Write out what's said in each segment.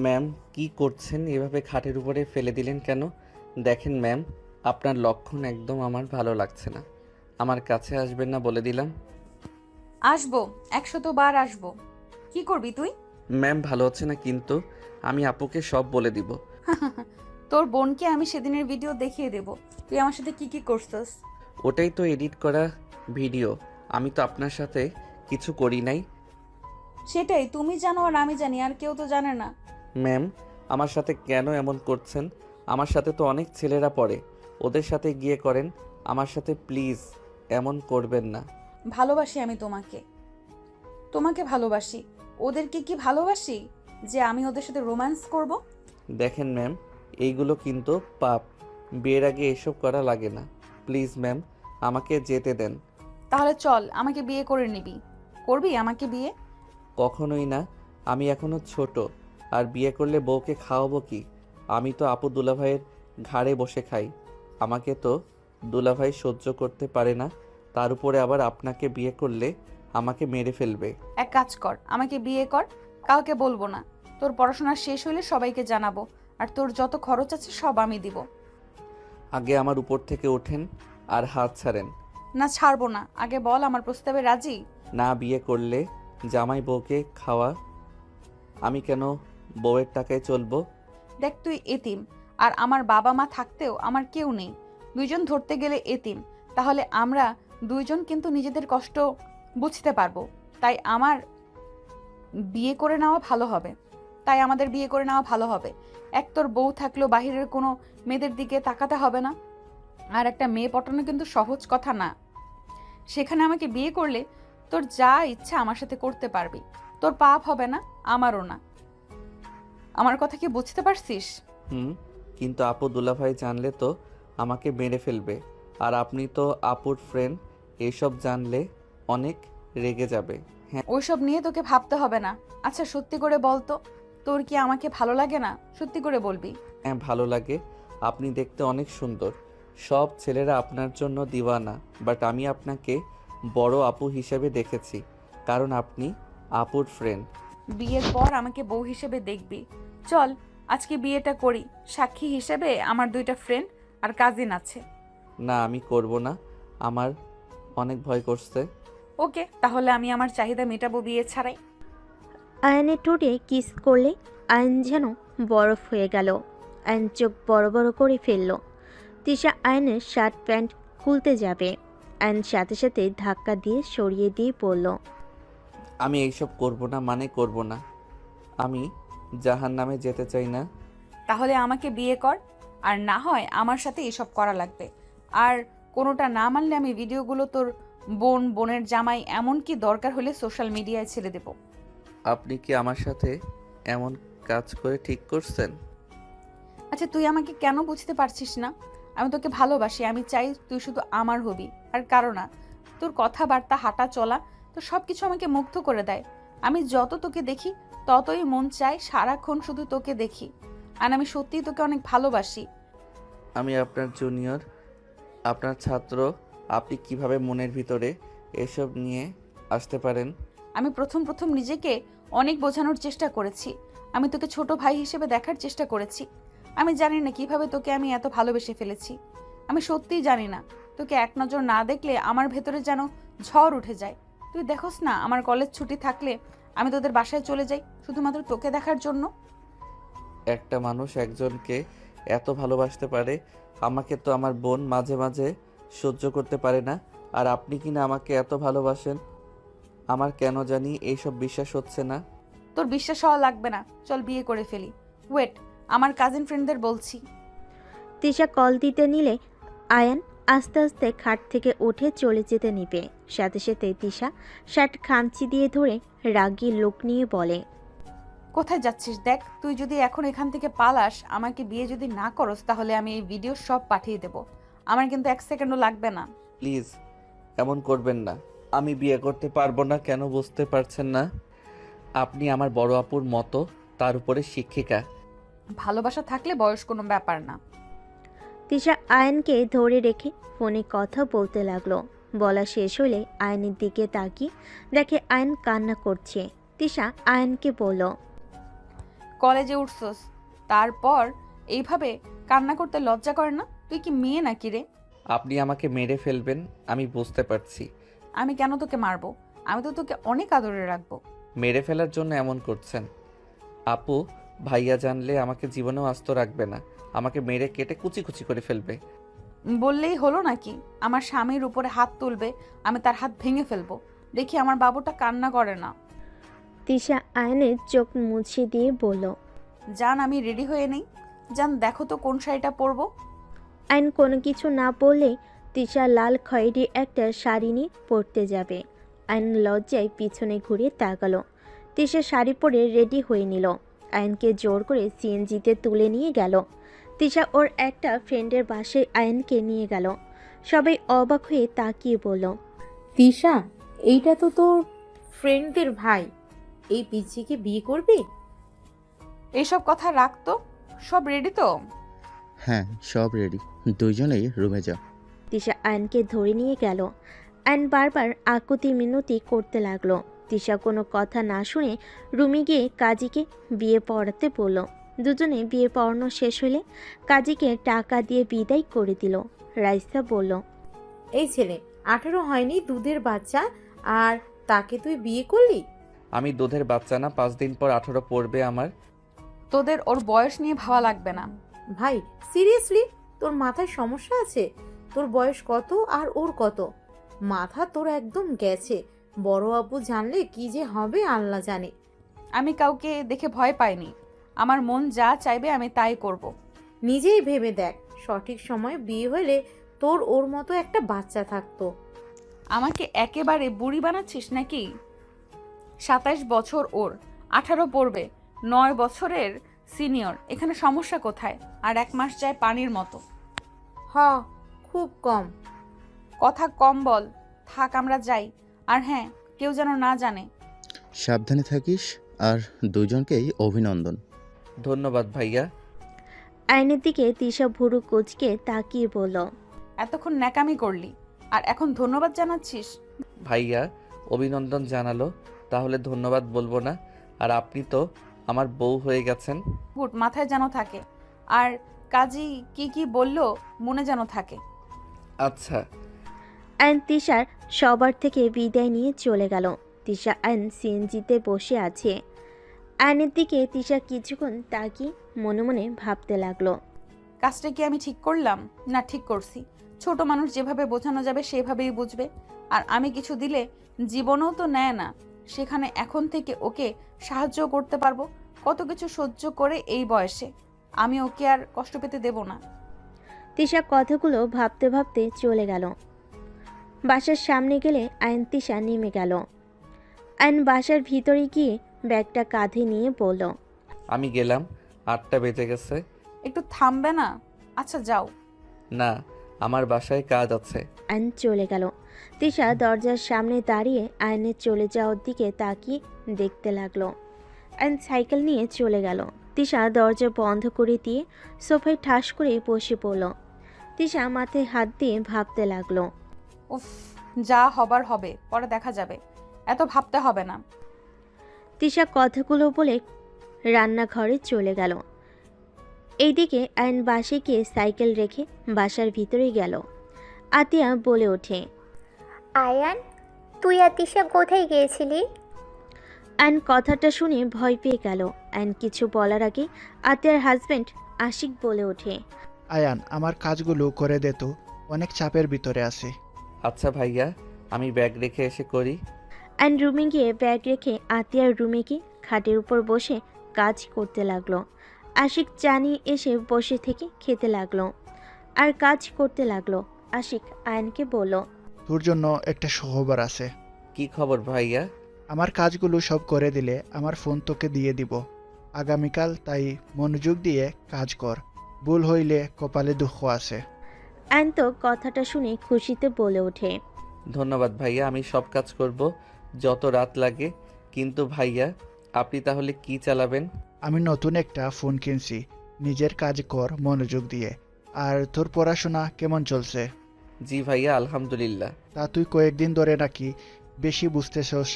Ma'am, কি করছেন? এভাবে খাটের উপরে ফেলে দিলেন কেন? দেখেন ম্যাম, আপনার লক্ষণ একদম আমার ভালো লাগছে না। আমার কাছে আসবেন না বলে দিলাম। আসবো, 100 বার আসবো। কি করবি তুই? ম্যাম, ভালো হচ্ছে না কিন্তু। আমি আপুকে সব বলে দিব। তোর বোনকে আমি সেদিনের ভিডিও দেখিয়ে দেব তুই আমার সাথে কি কি করছস। ওটাই তো এডিট করা ভিডিও। আমি তো আপনার সাথে কিছু করি নাই। সেটাই তুমি জানো আর আমি জানি, আর কেউ তো জানে না। ম্যাম, আমার সাথে কেন এমন করছেন? আমার সাথে তো অনেক ছেলেরা পড়ে, ওদের সাথে গিয়ে করেন। আমার সাথে প্লিজ এমন করবেন না। ভালোবাসি আমি তোমাকে, তোমাকে ভালোবাসি। ওদেরকে কি ভালোবাসি যে আমি ওদের সাথে রোম্যান্স করব? দেখেন ম্যাম, এইগুলো কিন্তু পাপ। বিয়ের আগে এসব করা লাগে না। প্লিজ ম্যাম, আমাকে যেতে দেন। তাহলে চল, আমাকে বিয়ে করে নিবি। করবি আমাকে বিয়ে? কখনোই না। আমি এখনো ছোট, আর বিয়ে করলে বউকে খাওয়াবো কি? আমি তো আপু দুলাভাইয়ের ঘাড়ে বসে খাই। আমাকে তো দুলাভাই সহ্য করতে পারে না। তার উপরে আবার আপনাকে বিয়ে করলে আমাকে মেরে ফেলবে। এক কাজ কর, আমাকে বিয়ে কর। কাউকে বলবো না। তোর পড়াশোনা শেষ হইলে সবাইকে জানাবো। আর তোর যত খরচ আছে সব আমি দিব। আগে আমার উপর থেকে ওঠেন আর হাত ছাড়েন। না, ছাড়বো না। আগে বল, আমার প্রস্তাবে রাজি? না বিয়ে করলে জামাই বউকে খাওয়া। আমি কেন বউয়ের টাকায় চলবো? দেখ, তুই এতিম, আর আমার বাবা মা থাকতেও আমার কেউ নেই। দুইজন ধরতে গেলে এতিম। তাহলে আমরা দুইজন কিন্তু নিজেদের কষ্ট বুঝতে পারবো। তাই আমার বিয়ে করে নেওয়া ভালো হবে। তাই আমাদের বিয়ে করে নেওয়া ভালো হবে। এক, তোর বউ থাকলেও বাহিরের কোনো মেয়েদের দিকে তাকাতে হবে না। আর একটা মেয়ে পটানো কিন্তু সহজ কথা না। সেখানে আমাকে বিয়ে করলে তোর যা ইচ্ছা আমার সাথে করতে পারবি। তোর পাপ হবে না, আমারও না। আমার কথা কি বুঝতে পারছিস? হুম, কিন্তু আপু দুলাভাই জানলে তো আমাকে মেরে ফেলবে। আর আপনি তো আপুর ফ্রেন্ড, এসব জানলে অনেক রেগে যাবে। হ্যাঁ। ওইসব নিয়ে তোকে ভাবতে হবে না। আচ্ছা, সত্যি করে বল তো, তোর কি আমাকে ভালো লাগে না? সত্যি করে বলবি। হ্যাঁ, ভালো লাগে। আপনি দেখতে অনেক সুন্দর। সব ছেলেরা আপনার জন্য দিওয়ানা, বাট আমি আপনাকে বড় আপু হিসেবে দেখেছি, কারণ আপনি আপুর ফ্রেন্ড। বিয়ের পর আমাকে বউ হিসেবে দেখবি। চল, আজকে বিয়েটা করি। সাক্ষী হিসেবে আমার দুইটা ফ্রেন্ড আর কাজিন আছে। না, আমি করব না। আমার অনেক ভয় করছে। ওকে, তাহলে আমি আমার চাহিদা মেটাবো বিয়ে ছাড়াই। আয়নের ঠোঁটে কিস করলে আয়ন যেন বরফ হয়ে গেল। আয়ন চোখ বড় বড় করে ফেলল। তিশা আয়নের শার্ট প্যান্ট খুলতে যাবে। আয়ন সাথে সাথে ধাক্কা দিয়ে সরিয়ে দিয়ে পড়ল। আমি এইসব করব না, মানে করব না। আমি জাহান্নামে যেতে চাই না। তাহলে আমাকে বিয়ে কর, আর না হয় আমার সাথে এসব করা লাগবে। আর কোনোটা না মানলে আমি ভিডিওগুলো তোর বোনের জামাই, এমনকি দরকার হলে সোশ্যাল মিডিয়ায় ছেড়ে দেব। আপনি কি আমার সাথে এমন কাজ করে ঠিক করছেন? আচ্ছা, তুই আমাকে কেন বুঝতে পারছিস না? আমি তোকে ভালোবাসি। আমি চাই তুই শুধু আমার হবি, আর কারো না। তোর কথাবার্তা, হাঁটা চলা, তো সব কিছু আমাকে মুগ্ধ করে দেয়। আমি যত তোকে দেখি ততই মন চায় সারাক্ষণ শুধু তোকে দেখি। আর আমি সত্যিই তোকে অনেক ভালোবাসি। আমি আপনার জুনিয়র, আপনার ছাত্র। আপনি কিভাবে মনের ভিতরে এসব নিয়ে আসতে পারেন? আমি প্রথম প্রথম নিজেকে অনেক বোঝানোর চেষ্টা করেছি। আমি তোকে ছোট ভাই হিসেবে দেখার চেষ্টা করেছি। আমি জানি না কিভাবে তোকে আমি এত ভালোবেসে ফেলেছি। আমি সত্যিই জানি না। তোকে এক নজর না দেখলে আমার ভেতরে যেন ঝড় উঠে যায়। তুই দেখোস না, আমার কলেজ ছুটি থাকলে আমি তোদের বাসায় চলে যাই শুধুমাত্র তোকে দেখার জন্য। একটা মানুষ একজনকে এত ভালোবাসতে পারে, আমাকে তো আমার বোন মাঝে মাঝে সহ্য করতে পারে না। আর আপনি কি না আমাকে এত ভালোবাসেন? আমার কেন জানি এইসব বিশ্বাস হচ্ছে না। তোর বিশ্বাস হওয়া লাগবে না, চল বিয়ে করে ফেলি। ওয়েট, আমার কাজিন ফ্রেন্ডদের বলছি। তিশা কল দিতে নিলে আয়ান আস্তে আস্তে খাট থেকে উঠে চলে যেতে নিবে। সাথে সাথে তিশা শার্ট খামচি দিয়ে ধরে রাগী লোক নিয়ে বলে, কোথায় যাচ্ছিস? দেখ, তুই যদি এখন এখান থেকে পালাস, আমাকে বিয়ে যদি না করস, তাহলে আমি এই ভিডিও সব পাঠিয়ে দেব। আমার কিন্তু 1 সেকেন্ডও লাগবে না। প্লিজ এমন করবেন না। আমি বিয়ে করতে পারবো না, কেন বুঝতে পারছেন না? আপনি আমার বড় আপুর মতো, তার উপরে শিক্ষিকা। ভালোবাসা থাকলে বয়স কোনো ব্যাপার না। তিশা আয়নকে ধরে রেখে ফোনে কথা বলতে লাগলো। বলা শেষ হলে আয়নের দিকে তাকিয়ে দেখে আয়ন কান্না করছে। তিশা আয়নকে বলল, কলেজে উঠছস, তারপর এইভাবে কান্না করতে লজ্জা করে না? তুই কি মেয়ে নাকি রে? আপনি আমাকে মেরে ফেলবেন আমি বুঝতে পারছি। আমি কেন তোকে মারবো? আমি তো তোকে অনেক আদরে রাখবো। মেরে ফেলার জন্য এমন করছেন? আপু, ভাইয়া জানলে আমাকে জীবনেও আস্ত রাখবে না, আমাকে মেরে কেটে কুচি কুচি করে ফেলবে। বললেই হলো নাকি? আমার স্বামীর উপরে হাত তুলবে, আমি তার হাত ভেঙে ফেলবো। দেখি আমার বাবুটা কান্না করে না। তিশা আয়নের চোখ মুছে দিয়ে বলল, জান, আমি রেডি হয়ে নেই। জান, দেখো তো কোন শাড়িটা পরবো। আয়ন কোনো কিছু না বললেই তিশা লাল খয়েরি একটা শাড়ি নিয়ে পরতে যাবে। আয়ন লজ্জায় পিছনে ঘুরে তাকালো। তিশা শাড়ি পরে রেডি হয়ে নিল। আয়নকে জোর করে সিএনজিতে তুলে নিয়ে গেল। তিশা ওর একটা ফ্রেন্ডের বাসায় আয়নকে নিয়ে গেল। সবাই অবাক হয়ে তাকিয়ে বলল, তিশা, এইটা তো তোর ফ্রেন্ডদের ভাই। এই পিচ্চিকে বিয়ে করবি? এইসব কথা রাখতো। সব রেডি তো? হ্যাঁ, সব রেডি। দুইজনেই রুমে যা। তিশা আয়নকে ধরে নিয়ে গেল। আয়ন বারবার আকুতি মিনতি করতে লাগলো। তিশা কোনো কথা না শুনে রুমে গিয়ে কাজীকে বিয়ে পড়াতে বলল। দুজনে বিয়ে পড়ানো শেষ হলে কাজীকে টাকা দিয়ে বিদায় করে দিল। রাইসা বলল, এই ছেলে 18 হয়নি, দুধের বাচ্চা, আর তাকে তুই বিয়ে করলি? আমি দুধের বাচ্চা না, 5 দিন পর 18 পড়বে আমার। তোদের ওর বয়স নিয়ে ভাবা লাগবে না। ভাই সিরিয়াসলি, তোর মাথায় সমস্যা আছে? তোর বয়স কত আর ওর কত? মাথা তোর একদম গেছে। বড় আপু জানলে কি যে হবে আল্লাহ জানে। আমি কাউকে দেখে ভয় পাইনি। আমার মন যা চাইবে আমি তাই করব। নিজেই ভেবে দেখ, সঠিক সময় বিয়ে হলে তোর ওর মতো একটা বাচ্চা থাকতো। আমাকে একেবারে বুড়ি বানাচ্ছিস নাকি? 27 বছর ওর, 18 পড়বে, 9 বছরের সিনিয়র। এখানে সমস্যা কোথায়? আর 1 মাস যায় পানির মতো। হ, খুব কম। কথা কম বল। থাক, আমরা যাই। আর হ্যাঁ, কেউ যেন না জানে। সাবধানে থাকিস, আর দুজনকেই অভিনন্দন। ধন্যবাদ ভাইয়া। আয়নের দিকে তিশা ভুরু কুচকে তাকিয়ে বলল, এতক্ষণ ন্যাকামি করলি, আর এখন ধন্যবাদ জানাচ্ছিস? ভাইয়া অভিনন্দন জানালো, তাহলে ধন্যবাদ বলবো না? আর আপনি তো আমার বউ হয়ে গেছেন। গুড, মাথায় যেন থাকে। আর কাজী কি কি বললো মনে যেন থাকে। আচ্ছা। আয়ন তিশার সবার থেকে বিদায় নিয়ে চলে গেল। তিশা আয়ন সিএনজিতে বসে আছে। আয়নের দিকে তিশা কিছুক্ষণ তাকিয়ে মনে মনে ভাবতে লাগলো। কাজটা কি আমি ঠিক করলাম? না ঠিক করছি। ছোট মানুষ যেভাবে বোঝানো যাবে সেভাবেই বুঝবে। আর আমি কিছু দিলে জীবনেও তো নেয় না, সেখানে এখন থেকে ওকে সাহায্য করতে পারবো। কত কিছু সহ্য করে এই বয়সে আমি ওকে আর কষ্ট পেতে দেব না। তিশা কথাগুলো ভাবতে ভাবতে চলে গেল। বাসার সামনে গেলে আয়ন তিশা নেমে গেল। আয়ন বাসার ভিতরে গিয়ে ব্যাগটা কাঁধে নিয়ে বলল, আমি গেলাম, 8টা বেজে গেছে। একটু থামবে না? আচ্ছা যাও। না, আমার বাসায় কাজ আছে। আয়ন চলে গেল। তিশা দরজার সামনে দাঁড়িয়ে আয়নের চলে যাওয়ার দিকে তাকিয়ে দেখতে লাগলো। আয়ন সাইকেল নিয়ে চলে গেল। তিশা দরজা বন্ধ করে দিয়ে সোফায় ঠাস করে বসে পড়ল। তিশা মাথায় হাত দিয়ে ভাবতে লাগলো। উফ, যা হবার হবে, পরে দেখা যাবে। এত ভাবতে হবে না। তিশা কথাগুলো বলে রান্নাঘরে চলে গেল। এইদিকে আয়ন বাসে গিয়ে সাইকেল রেখে বাসার ভিতরে গেল। আতিয়া বলে ওঠে, আয়ান, তুই আর তিশা কোথায় গিয়েছিলি? আয়ন কথাটা শুনে ভয় পেয়ে গেল। আয়ন কিছু বলার আগে আতিয়ার হাজবেন্ড আশিক বলে ওঠে, আয়ান, আমার কাজগুলো করে দে তো, অনেক চাপের ভিতরে আছি। আচ্ছা ভাইয়া, আমি ব্যাগ রেখে এসে করি। আয়ন রুমে গিয়ে ব্যাগ রেখে আতিয়ার রুমে গিয়ে খাটের উপর বসে কাজ করতে লাগলো। আশিক চা নিয়ে এসে বসে থেকে খেতে লাগলো আর কাজ করতে লাগলো। আশিক আয়নকে বলল, তোর জন্য একটা সুখবর আছে। কি খবর ভাইয়া? আমার কাজগুলো সব করে দিলে আমার ফোন তোকে দিয়ে দিব আগামীকাল, তাই মনোযোগ দিয়ে কাজ কর। ভুল হইলে কপালে দুঃখ আছে। আয়ন তো কথাটা শুনে খুশিতে বলে ওঠে, ধন্যবাদ ভাইয়া, আমি সব কাজ করব, যত রাত লাগে। কিন্তু ভাইয়া, আপনি তাহলে কি চালাবেন? আমি নতুন একটা ফোন কিনছি, নিজের কাজ কর মনোযোগ দিয়ে। আর তোর পড়াশোনা কেমন চলছে? জি ভাইয়া, আলহামদুলিল্লাহ। তা তুই কয়েকদিন ধরে নাকি বেশি বুঝতেছস।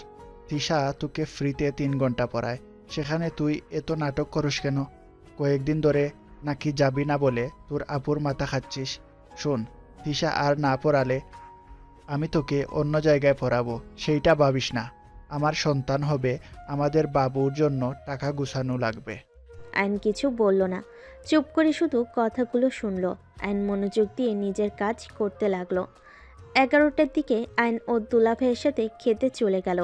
তিশা তোকে ফ্রিতে 3 ঘন্টা পড়ায়, সেখানে তুই এত নাটক করস কেন? কয়েকদিন ধরে নাকি যাবি না বলে তোর আপুর মাথা খাচ্ছিস। শোন, তিশা আর না পড়ালে আমি তোকে অন্য জায়গায় পড়াবো, সেইটা ভাবিস না। আমার সন্তান হবে, আমাদের বাবুর জন্য টাকা গুছানো লাগবে। আইন কিছু বলল না, চুপ করে শুধু কথাগুলো শুনলো। আইন মনোযোগ দিয়ে নিজের কাজ করতে লাগলো। 11টার দিকে আইন ও দুলাভাইয়ের সাথে খেতে চলে গেল।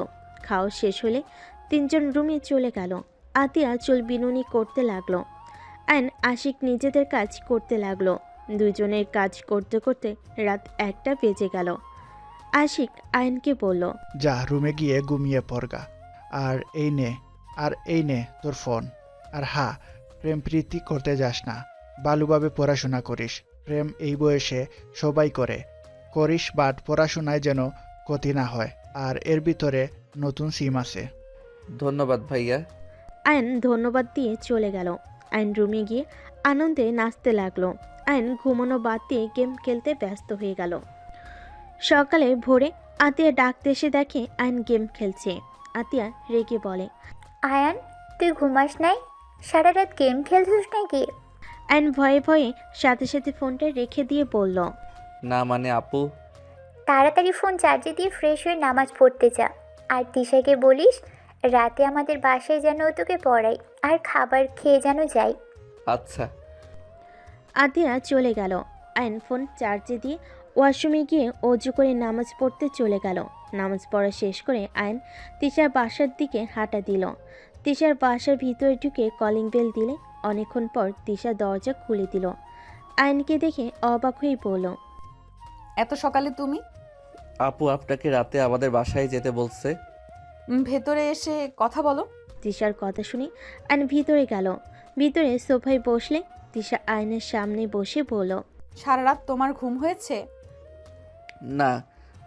খাওয়া শেষ হলে 3জন রুমে চলে গেল। আতিয়া চুল বিনুনি করতে লাগলো। আইন আশিক নিজেদের কাজ করতে লাগলো। দুজনের কাজ করতে করতে রাত 1টা বেজে গেল। আশিক আইনকে বলল, যা রুমে গিয়ে ঘুমিয়ে পড়গা। আর এই নে তোর ফোন। আর হ্যাঁ, প্রেম প্রীতি করতে যাস না, ভালোভাবে পড়াশোনা করিস। প্রেম এই বয়সে সবাই করিস, বাট পড়াশোনায় যেন ক্ষতি না হয়। আর এর ভিতরে নতুন সিম আছে। ধন্যবাদ ভাইয়া। আইন ধন্যবাদ দিয়ে চলে গেল। আইন রুমে গিয়ে আনন্দে নাচতে লাগলো। আইন ঘুমানো বাদ দিয়ে গেম খেলতে ব্যস্ত হয়ে গেল। সকালে ভোরে আতিয়া ডাকতে এসে দেখে আইন গেম খেলছে। আতিয়া রেগে বলে, আয়ান, তুই ঘুমাস নাই? সারা রাত গেম খেলছিস নাকি? আইন ভয়ে ভয়ে সাথে সাথে ফোনটা রেখে দিয়ে বলল, না মানে আপু, তাড়াতাড়ি ফোন চার্জে দিয়ে ফ্রেশ হয়ে নামাজ পড়তে যা। আর তিশাকে বলিস রাতে আমাদের বাসায় যেন ও তোকে পড়াই, আর খাবার খেয়ে যেন যাই। আচ্ছা। আতিয়া চলে গেল। আইন ফোন চার্জে দিয়ে ওয়াশরুমে গিয়ে অজু করে নামাজ পড়তে চলে গেল। নামাজ পড়া শেষ করে আইন তিশার বাসার দিকে হাঁটা দিল। তিশার বাসার ভিতরে ঢুকে কলিং বেল দিলে অনেকক্ষণ পর তিশা দরজা খুলে দিল। আইনকে দেখে অবাক হয়ে বলল, এত সকালে তুমি? আপু আপনাকে রাতে আমাদের বাসায় যেতে বলছে। ভেতরে এসে কথা বলো। তিশার কথা শুনে আইন ভিতরে গেল। ভিতরে সোফায় বসলে তিশা আইনের সামনে বসে বলল, সারা রাত তোমার ঘুম হয়েছে? না,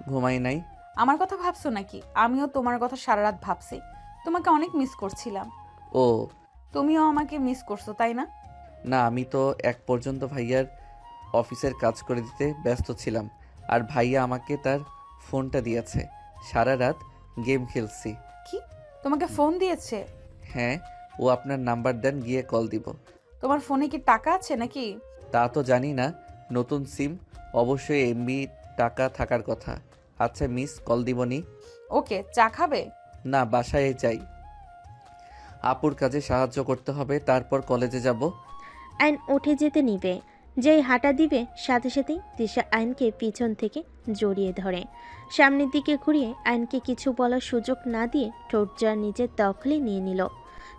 ঘুমাই নাই। আমার কথা ভাবছো নাকি? আমিও তোমার কথা সারা রাত ভাবছি। তোমাকে অনেক মিস করছিলাম। ও তুমিও আমাকে মিস করছো, তাই না? না, আমি তো এক পর্যন্ত ভাইয়ার অফিসের কাজ করে দিতে ব্যস্ত ছিলাম। আর ভাইয়া আমাকে তার ফোনটা দিয়েছে, সারা রাত গেম খেলছি। কি, তোমাকে ফোন দিয়েছে? হ্যাঁ, ও আপনার নাম্বার দেন, গিয়ে কল দিব। তোমার ফোনে কি টাকা আছে নাকি? তা তো জানি না, নতুন সিম, অবশ্যই এমবি টাকা থাকার কথা। আচ্ছা মিস, কল দিবনি? ওকে, চা খাবে? না, বাসায় যাই, আপুর কাজে সাহায্য করতে হবে, তারপর কলেজে যাব। আইন উঠে যেতে নিবে, যেই হাঁটা দিবে সাথে সাথেই তিশা আইনকে পিছন থেকে জড়িয়ে ধরে। সামনের দিকে ঘুরিয়ে আইনকে কিছু বলার সুযোগ না দিয়ে ঠোঁট যা নিজের দখলে নিয়ে নিল।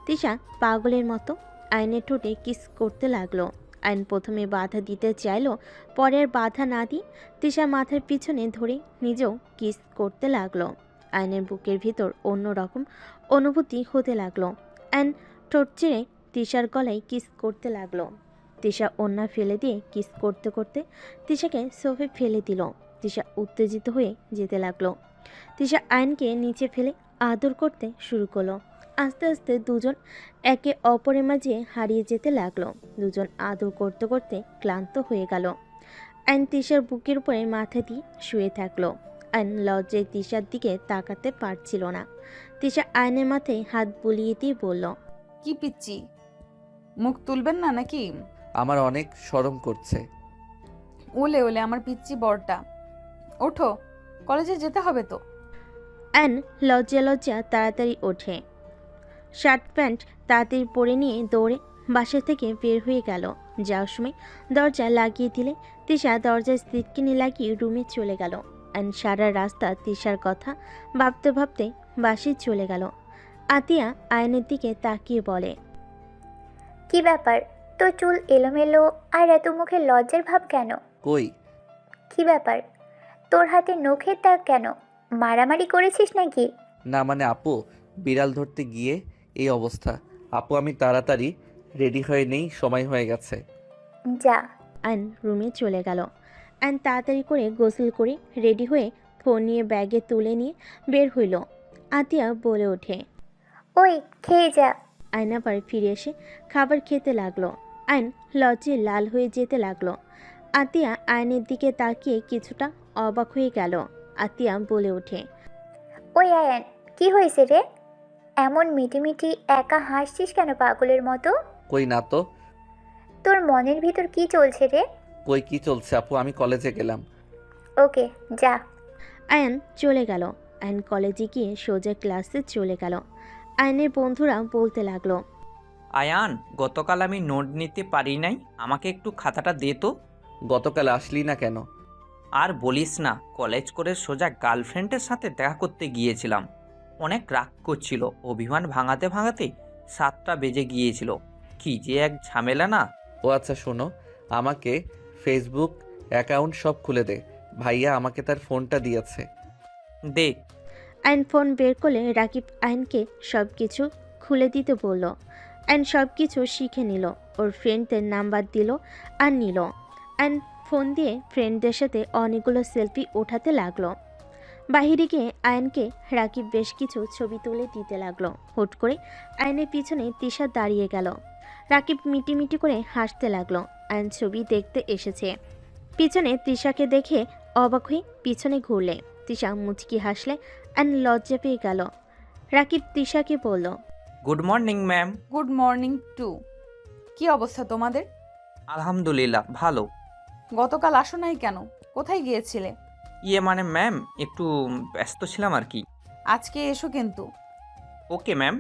তিশা পাগলের মতো আইনের ঠোঁটে কিস করতে লাগলো। আইন প্রথমে বাধা দিতে চাইলো, পরে আর বাধা না দিয়ে তিশা মাথার পিছনে ধরে নিজেও কিস করতে লাগলো। আইনের বুকের ভিতর অন্যরকম অনুভূতি হতে লাগলো। আইন ঠোঁট চেড়ে তিশার গলায় কিস করতে লাগলো। তিশা ওন্না ফেলে দিয়ে কিস করতে করতে তিশাকে সোফে ফেলে দিল। তিশা উত্তেজিত হয়ে যেতে লাগলো। তিশা আইনকে নিচে ফেলে আদর করতে শুরু করলো। আস্তে আস্তে দুজন একে অপরের মাঝে হারিয়ে যেতে লাগলো। দুজন আদর করতে করতে ক্লান্ত হয়ে গেল। আইন তিশার বুকের উপরে মাথা দিয়ে শুয়ে থাকলো। আইন লজ্জায় তিশার দিকে তাকাতে পারছিল না। তিশা আইনের মাথায় হাত বুলিয়ে দিয়ে বলল, কি পিচ্ছি, মুখ তুলবেন না নাকি? আমার অনেক শরম করছে। ওলে ওলে আমার পিচ্ছি বড়টা, ওঠো, কলেজে যেতে হবে তো। অ্যান লজ্জা লজ্জা তাড়াতাড়ি ওঠে। শার্ট প্যান্ট তাড়াতাড়ি পরে নিয়ে দৌড়ে বাসা থেকে বের হয়ে গেল। যাওয়ার সময় দরজা লাগিয়ে দিলে তিশা দরজায় সিটকিনি লাগিয়ে রুমে চলে গেল। অ্যান সারা রাস্তা তিশার কথা ভাবতে ভাবতে বাসে চলে গেল। আতিয়া আয়নের দিকে তাকিয়ে বলে, কি ব্যাপার, তোর চুল এলোমেলো আর এত মুখে লজ্জার ভাব কেন? কই? কি ব্যাপার, তোর হাতে নখের দাগ কেন? মারামারি করেছিস নাকি? না মানে আপু, বিড়াল ধরতে গিয়ে এই অবস্থা। আপু আমি তাড়াতাড়ি রেডি হয়ে নেই, সময় হয়ে গেছে। যা। অ্যান রুমে চলে গেল। অ্যান তাড়াতাড়ি করে গোসল করে রেডি হয়ে ফোন নিয়ে ব্যাগে তুলে নিয়ে বের হইল। আতিয়া বলে ওঠে, ওই খেয়ে যা। আয়ন আবার ফিরে এসে খাবার খেতে লাগলো। আইন লজ্জে লাল হয়ে যেতে লাগলো। আতিয়া আয়নের দিকে তাকিয়ে কিছুটা অবাক হয়ে গেল। আতিয়া বলে ওঠে, ওই আয়ান, কি হয়েছে রে? এমন মিটিমিটি একা হাসছিস কেন পাগলের মতো? কই না তো। তোর মনের ভিতর কি চলছে রে? কই কি চলছে আপু, আমি কলেজে গেলাম। ওকে, যা। আয়ন চলে গেল। আয়ন কলেজে গিয়ে সোজা ক্লাসে চলে গেল। আয়নের বন্ধুরা বলতে লাগলো, আয়ান, গতকাল আমি নোট নিতে পারি নাই, আমাকে একটু খাতাটা দে তো। গতকাল আসলি না কেন? আর বলিস না, কলেজ করে সোজা গার্লফ্রেন্ডের সাথে দেখা করতে গিয়েছিলাম। অনেক রাগ করছিল, অভিমান ভাঙাতে ভাঙাতে 7টা বেজে গিয়েছিল। কি যে এক ঝামেলা না। ও আচ্ছা শোনো, আমাকে ফেসবুক অ্যাকাউন্ট সব খুলে দে। ভাইয়া আমাকে তার ফোনটা দিয়েছে। দে। আয়ন ফোন বের করলে রাকিব আয়নকে সব কিছু খুলে দিতে বলল। আয়ন সব কিছু শিখে নিল, ওর ফ্রেন্ডদের নাম্বার দিল আর নিল। আয়ন ফোন দিয়ে ফ্রেন্ডদের সাথে অনেকগুলো সেলফি ওঠাতে লাগলো। বাহিরে গিয়ে আয়নকে রাকিব বেশ কিছু ছবি তুলে দিতে লাগলো। হুট করে আয়নের পিছনে তিশা দাঁড়িয়ে গেল। রাকিব মিটিমিটি করে হাসতে লাগলো। আয়ন ছবি দেখতে এসেছে। পিছনে তিশাকে দেখে অবাক হয়ে পিছনে ঘুরলে তিশা মুচকি হাসলে আয়ন লজ্জা পেয়ে গেল। রাকিব তিশাকে বলল, good morning ma'am. Good morning to. কি অবস্থা তোমাদের? আলহামদুলিল্লাহ, ভালো। গতকাল আসো নাই কেন? কোথায় গিয়েছিলে? মানে ম্যাম, একটু ব্যস্ত ছিলাম আর কি। আজকে এসো কিন্তু। Okay ma'am.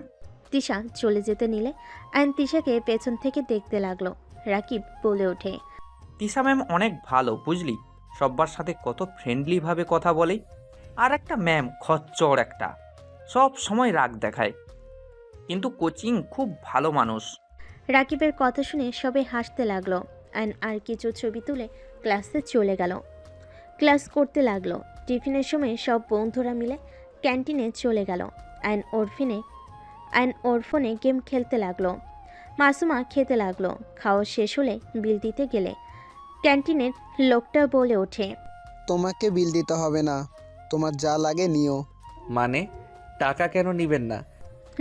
তিশা চলে যেতে নিলে আয়ন তিশাকে পেছন থেকে দেখতে লাগলো। রাকিব বলে ওঠে, তিশা ম্যাম অনেক ভালো, বুঝলি, সব্বার সাথে কত ফ্রেন্ডলিভাবে কথা বলে। আর একটা ম্যাম খচ্চর একটা, সব সময় রাগ দেখায়, কিন্তু কোচিং খুব ভালো মানুষ। রাকিবের কথা শুনে সবাই হাসতে লাগলো। আয়ন আর কিছু ছবি তুলে ক্লাসে চলে গেল। ক্লাস করতে লাগলো। টিফিনের সময় সব বন্ধুরা মিলে ক্যান্টিনে চলে গেল। আয়ন ওর ফোনে গেম খেলতে লাগলো। মাসুমা খেতে লাগলো। খাওয়া শেষ হলে বিল দিতে গেলে ক্যান্টিনের লোকটা বলে ওঠে, তোমাকে বিল দিতে হবে না, তোমার যা লাগে নিও। মানে টাকা কেন নিবেন না?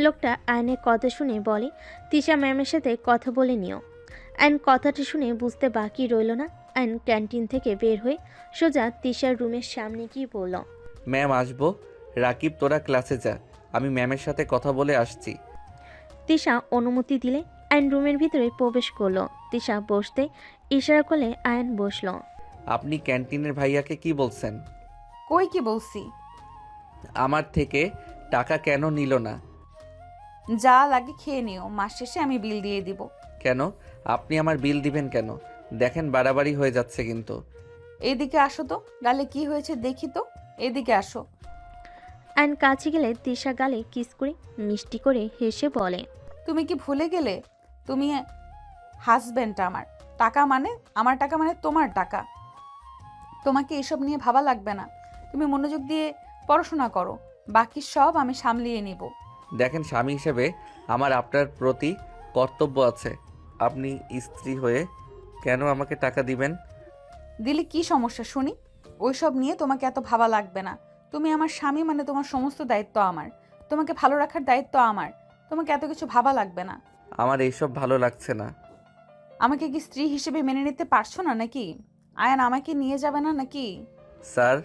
লোকটা আয়নের কথা শুনে বলে, তিশা ম্যামের সাথে কথা বলে নিও। আয়ন কথাটা শুনে বুঝতে বাকি রইল না। আয়ন ক্যান্টিন থেকে বের হয়ে সোজা তিশার রুমের সামনে গিয়ে বলল, ম্যাম আসবো। রাকিব তোরা ক্লাসে যা, আমি ম্যামের সাথে কথা বলে আসছি। তিশা অনুমতি দিলে আয়ন রুমের ভিতরে প্রবেশ করলো। তিশা বসতে ইশারা করলে আয়ন বসলো। আপনি ক্যান্টিনের ভাইয়াকে কি বলছেন? কই কি বলছি? আমার থেকে টাকা কেন নিল না? যা লাগে খেয়ে নিও, মাস শেষে আমি বিল দিয়ে দিব। কেন? আপনি আমার বিল দিবেন কেন? দেখেন বাড়াবাড়ি হয়ে যাচ্ছে কিন্তু। এদিকে আসো তো, গালে কি হয়েছে দেখি তো। এদিকে আসো। আয়ন কাছে গেলে তিশা গালে কিস করে মিষ্টি করে হেসে বলে, তুমি কি ভুলে গেলে তুমি হাজবেন্ড আমার? টাকা মানে আমার টাকা, মানে তোমার টাকা। তোমাকে এসব নিয়ে ভাবা লাগবে না। তুমি মনোযোগ দিয়ে পড়াশোনা করো, বাকি সব আমি সামলিয়ে নিব। দেখেন স্বামী হিসেবে আমার আপনার প্রতি কর্তব্য আছে। আপনি স্ত্রী হয়ে কেন আমাকে টাকা দিবেন? দিলে কি সমস্যা শুনি? ওইসব নিয়ে তোমাকে এত ভাবা লাগবে না। তুমি আমার স্বামী, মানে তোমার সমস্ত দায়িত্ব আমার। তোমাকে ভালো রাখার দায়িত্ব আমার। তোমাকে এত কিছু ভাবা লাগবে না। আমার এইসব ভালো লাগছে না। আমাকে কি স্ত্রী হিসেবে মেনে নিতে পারছো না নাকি? আয়ান আমাকে নিয়ে যাবে না নাকি? স্যার,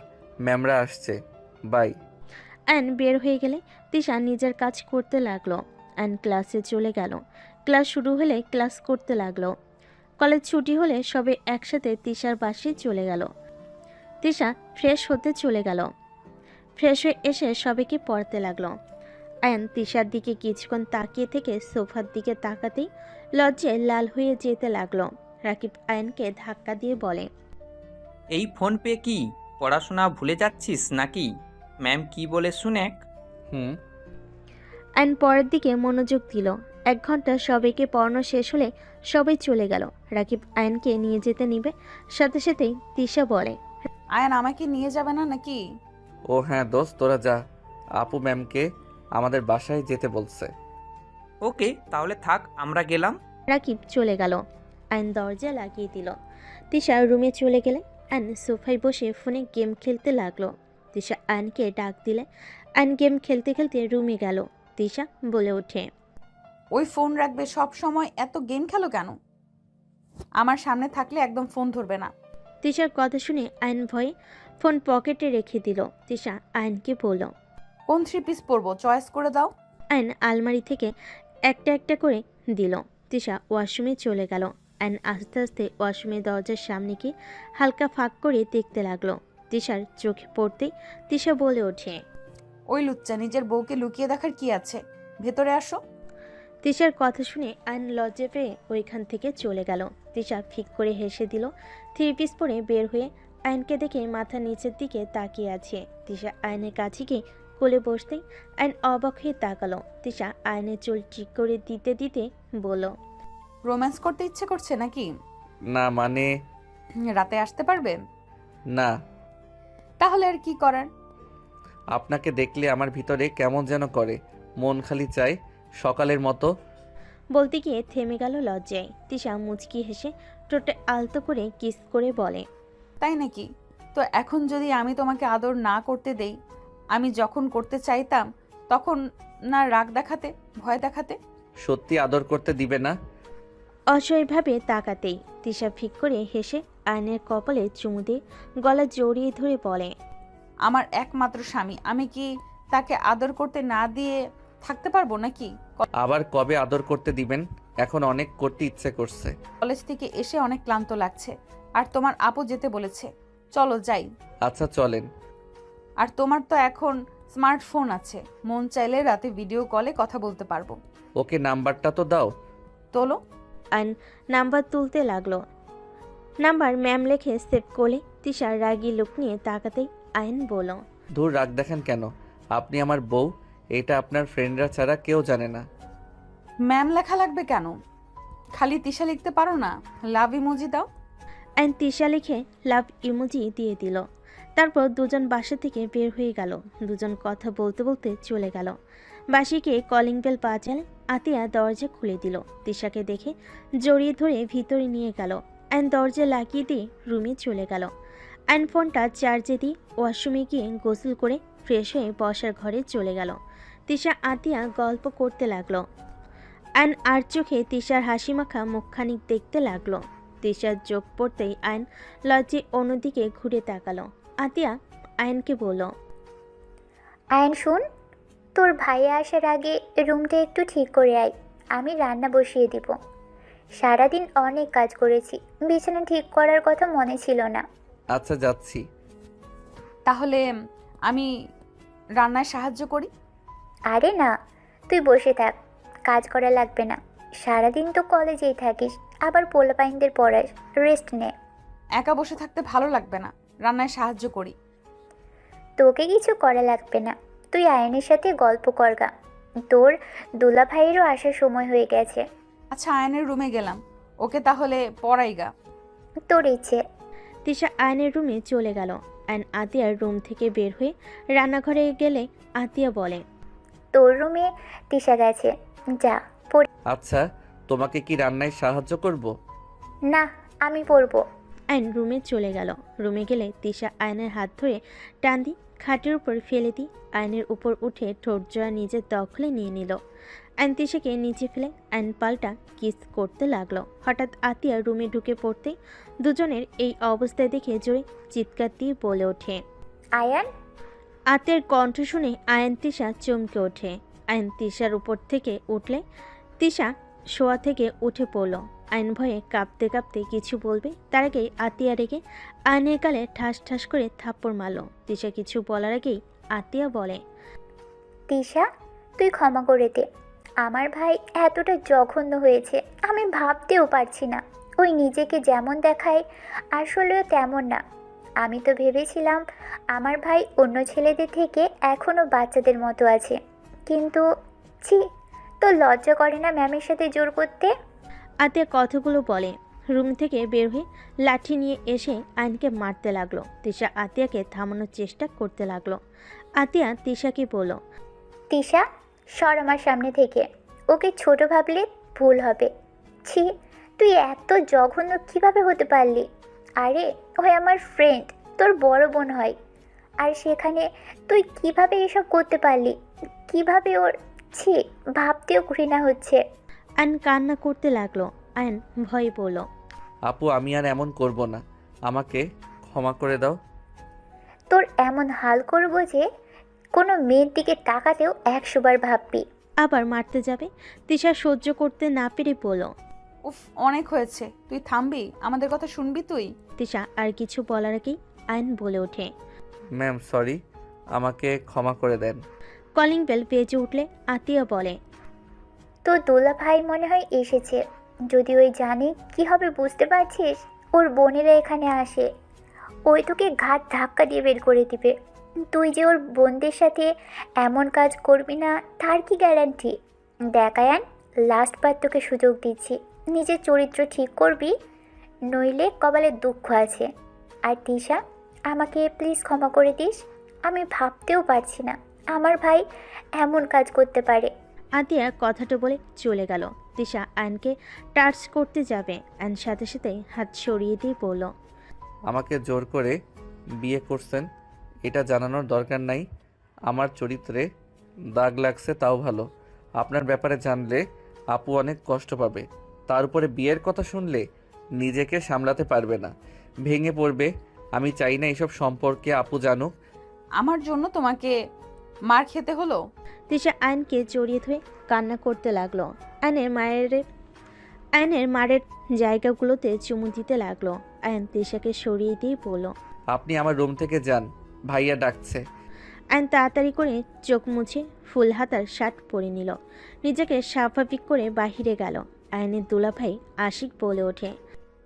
ম্যামরা আসছে, বাই। আয়ন বের হয়ে গেলে তিশা নিজের কাজ করতে লাগলো। আয়ন ক্লাসে চলে গেল। ক্লাস শুরু হলে ক্লাস করতে লাগলো। কলেজ ছুটি হলে সবে একসাথে তিশার বাসায় চলে গেল। তিশা ফ্রেশ হতে চলে গেল। ফ্রেশ হয়ে এসে সবাইকে পড়তে লাগলো। আয়ন তিশার দিকে কিছুক্ষণ তাকিয়ে থেকে সোফার দিকে তাকাতেই লজ্জায় লাল হয়ে যেতে লাগলো। রাকিব আয়নকে ধাক্কা দিয়ে বলে, এই ফোন পে কি পড়াশোনা ভুলে যাচ্ছিস নাকি? ম্যাম কি বলে শুনেক। হুম। আয়ন পরের দিকে মনোযোগ দিল। 1 ঘন্টা সবাইকে পড়ানো শেষ হলে সবাই চলে গেল। রাকিব আয়নকে নিয়ে যেতে নিবে, সাথে সাথেই তিশা বলে, আয়ান আমাকে নিয়ে যাবে না নাকি? ও হ্যাঁ দোস্ত, তোরা যা, আপু ম্যামকে আমাদের বাসায় যেতে বলছে। ওকে, তাহলে থাক, আমরা গেলাম। রাকিব চলে গেল। আয়ন দরজা লাগিয়ে দিল। তিশা রুমে চলে গেলে আয়ন সোফায় বসে ফোনে গেম খেলতে লাগলো। তিশা আয়নকে ডাক দিলে আয়ন গেম খেলতে খেলতে রুমে গেল। তিশা বলে ওঠে, ওই ফোন রাখবে, সব সময় এত গেম খেলো কেন? আমার সামনে থাকলে একদম ফোন ধরবে না। তিশার কথা শুনে আয়ন ভয়ে ফোন পকেটে রেখে দিল। তিশা আয়নকে বলল। কোন 3 পিস পরবো চয়েস করে দাও। আয়ন আলমারি থেকে একটা একটা করে দিল। তিশা ওয়াশরুমে চলে গেল। আয়ন আস্তে আস্তে ওয়াশরুমের দরজার সামনে গিয়ে হালকা ফাঁক করে দেখতে লাগলো। তিশার চোখে পড়তেই তিশা বলে ওঠে। ওই লুচ্চা, নিজের বউকে লুকিয়ে দেখার কি আছে, ভেতরে আসো। তিশার কথা শুনে আয়ন লজ্জা পেয়ে ওইখান থেকে চলে গেল। তিশা ফিক করে হেসে দিল। 3 পিস পরে বের হয়ে আয়নকে দেখে মাথা নিচের দিকে তাকিয়ে আছে। তিশা আয়নের কাছে গিয়ে কোলে বসতেই আয়ন অবাক হয়ে তাকালো। তিশা আয়নের চুল ঠিক করে দিতে দিতে বলল। রোম্যান্স করতে ইচ্ছে করছে নাকি? না মানে রাতে আসতে পারবে? না, তাহলে আর কি করার। আপনাকে দেখলে আমার ভিতরে কেমন যেন করে, মন খালি চায় সকালের মতো। বলতে গিয়ে থেমে গেল লজ্জায়। তিশা মুচকি হেসে ঠোঁটে আলতো করে কিস করে বলে। তাই নাকি? তো এখন যদি আমি তোমাকে আদর না করতে দেই, আমি যখন করতে চাইতাম তখন না রাগ দেখাতে, ভয় দেখাতে? সত্যি আদর করতে দিবে না? অসহায়ভাবে তাকাতেই তিশা ফিক করে হেসে আয়নের কপালে চুমু দিয়ে গলা জড়িয়ে ধরে বলে। আমার একমাত্র স্বামী, আমি কি তাকে আদর করতে না দিয়ে থাকতে পারবো নাকি? আবার কবে আদর করতে দিবেন? এখন অনেক করতে ইচ্ছে করছে। কলেজ থেকে এসে অনেক ক্লান্ত লাগছে, আর তোমার আপু যেতে বলেছে, চলো যাই। আচ্ছা চলেন। আর তোমার তো এখন স্মার্টফোন আছে, মন চাইলে রাতে ভিডিও কলে কথা বলতে পারবো। ওকে নাম্বারটা তো দাও। তোলো। আয়ন নাম্বার তুলতে লাগলো। নাম্বার ম্যাম লেখে সেভ করলে তিশা রাগী লোক নিয়ে তাকাতেই আয়ন বলল। দূর রাগ দেখেন কেন? আপনি আমার বউ, এটা আপনার ফ্রেন্ডরা ছাড়া কেউ জানে না। ম্যাম লেখা লাগবে কেন? খালি তিশা লিখতে পারো না? লাভ ইমোজি দাও। আয়ন তিশা লিখে লাভ ইমোজি দিয়ে দিল। তারপর দুজন বাসা থেকে বের হয়ে গেল। দুজন কথা বলতে বলতে চলে গেল। বাসিকে কলিং বেল বাজালে আতিয়া দরজা খুলে দিল। তিশাকে দেখে জড়িয়ে ধরে ভিতরে নিয়ে গেল। আয়ন দরজা লাগিয়ে দিয়ে রুমে চলে গেল। আয়ন ফোনটা চার্জে দিয়ে ওয়াশরুমে গিয়ে গোসল করে ফ্রেশ হয়ে বসার ঘরে চলে গেল। তিশা আতিয়া গল্প করতে লাগলো। আয়ন আর চোখে তিশার হাসিমাখা মুখখানিক দেখতে লাগলো। তিশার চোখ পড়তেই আয়ন লজ্জে অন্যদিকে ঘুরে তাকালো। আতিয়া আয়নকে বলল। আয়ন শোন, তোর ভাইয়া আসার আগে রুমটা একটু ঠিক করে আয়, আমি রান্না বসিয়ে দিব। সারাদিন অনেক কাজ করেছি, বিছানা ঠিক করার কথা মনে ছিল না। আচ্ছা যাচ্ছি। তাহলে আমি রান্নায় সাহায্য করি। আরে না, তুই বসে থাক, কাজ করা লাগবে না। সারাদিন তো কলেজেই থাকিস, আবার পোলাপাইনদের পড়াস, রেস্ট নে। একা বসে থাকতে ভালো লাগবে না, রান্নায় সাহায্য করি। তোকে কিছু করা লাগবে না, তুই আয়নের সাথে গল্প করগা। তোর দুলা ভাইয়েরও আসার সময় হয়ে গেছে। আচ্ছা আয়নের রুমে গেলাম, ওকে তাহলে পড়াইগা। তোর ইচ্ছে। তিশা আয়নের রুমে চলে গেল। আয়ন আতিয়ার রুম থেকে বের হয়ে রান্নাঘরে গেলে আতিয়া বলে। তোর রুমে তিশা গেছে, যা পড়। আচ্ছা, তোমাকে কি রান্নায় সাহায্য করব? না, আমি পড়বো। আয়ন রুমে চলে গেল। রুমে গেলে তিশা আয়নের হাত ধরে টান দিয়ে খাটের উপর ফেলে দিয়ে আয়নের উপর উঠে ঠোঁট জোড়া নিজের দখলে নিয়ে নিল। আয়ন তিশাকে নিচে ফেলে আয়ন পাল্টা কিস করতে লাগলো। হঠাৎ আতিয়া রুমে ঢুকে পড়তেই দুজনের এই অবস্থায় দেখে জোরে চিৎকার দিয়ে বলে ওঠে। আয়ান। আতের কণ্ঠ শুনে আয়ন তিশা চমকে ওঠে। আয়ন তিশার উপর থেকে উঠলে তিশা শোয়া থেকে উঠে পড়ল। আয়ন ভয়ে কাঁপতে কাঁপতে কিছু বলবে তার আগেই আতিয়া রেগে আয়নের গালে ঠাস ঠাস করে থাপ্পড় মারল। তিশা কিছু বলার আগেই আতিয়া বলে। তিশা, তুই ক্ষমা করে দে। আমার ভাই এতটা জঘন্য হয়েছে আমি ভাবতেও পারছি না। ওই নিজেকে যেমন দেখায় আসলেও তেমন না। আমি তো ভেবেছিলাম আমার ভাই অন্য ছেলেদের থেকে এখনও বাচ্চাদের মতো আছে, কিন্তু ছি, তো লজ্জা করে না ম্যামের সাথে জোর করতে? আতিয়া কথাগুলো বলে রুম থেকে বের হয়ে লাঠি নিয়ে এসে আয়নকে মারতে লাগলো। তিশা আতিয়াকে থামানোর চেষ্টা করতে লাগলো। আতিয়া তিশাকে বলল। তিশা, সর আমার সামনে থেকে, ওকে ছোট ভাবলে ভুল হবে। ছি, তুই এত জঘন্য কিভাবে হতে পারলি? আরে ওই আমার ফ্রেন্ড, তোর বড় বোন হয়, আর সেখানে তুই কিভাবে এসব করতে পারলি? কিভাবে ওর, ছি, ভাবতেও ঘৃণা হচ্ছে। আয়ন কান্না করতে লাগলো। আয়ন ভয়ে বলল। আপু আমি আর এমন করব না, আমাকে ক্ষমা করে দাও। তোর এমন হাল করবো যে কোনো মেয়ের দিকে তাকাতেও 100 বার ভাববি। আবার মারতে যাবে। তিশা সহ্য করতে না পেরে বলল। উফ, অনেক হয়েছে, তুই থামবি? আমাদের কথা শুনবি তুই? তিশা আর কিছু বলার আগেই আয়ন বলে ওঠে। ম্যাম সরি, আমাকে ক্ষমা করে দেন। কলিং বেল বেজে উঠলে আতিয়া বলে। তোর দোলা ভাই মনে হয় এসেছে। যদি ওই জানে কি হবে বুঝতে পারছিস? ওর বোনেরা এখানে আসে, ওই তোকে ঘাট ধাক্কা দিয়ে বের করে দিবে। তুই যে ওর বোনদের সাথে এমন কাজ করবি না তার কি গ্যারান্টি? দেখ আয়ান, লাস্ট বার তোকে সুযোগ দিচ্ছি, নিজের চরিত্র ঠিক করবি, নইলে কপালে দুঃখ আছে। আর তিশা, আমাকে প্লিজ ক্ষমা করে দিস। আমি ভাবতেও পারছি না আমার ভাই এমন কাজ করতে পারে। আতিয়া কথাটা বলে চলে গেল। তিশা আয়নকে টাচ করতে যাবে, আয়ন সাথে সাথে হাত সরিয়ে দিয়ে বলল। আমাকে জোর করে বিয়ে করছেন, এটা জানানোর দরকার নাই। আমার চরিত্রে দাগ লাগছে তাও ভালো। আপনার ব্যাপারে জানলে আপু অনেক কষ্ট পাবে। তার উপরে বিয়ের কথা শুনলে নিজেকে সামলাতে পারবে না, ভেঙে পড়বে। আমি চাই না এইসব সম্পর্কে আপু জানুক। আমার জন্য তোমাকে মার খেতে হলো? তিশা আয়নকে জড়িয়ে ধরে কান্না করতে লাগলো। আয়নের মারের জায়গাগুলোতে চুমু দিতে লাগলো। আয়ন তিশাকে সরিয়ে দিয়ে বলল। আপনি আমার রুম থেকে যান, ভাইয়া ডাকছে। আয়ন তাড়াতাড়ি করে চোখ মুছে ফুল হাতার শার্ট পরে নিল, নিজেকে স্বাভাবিক করে বাহিরে গেল। আয়নের দুলাভাই আশিক বলে ওঠে।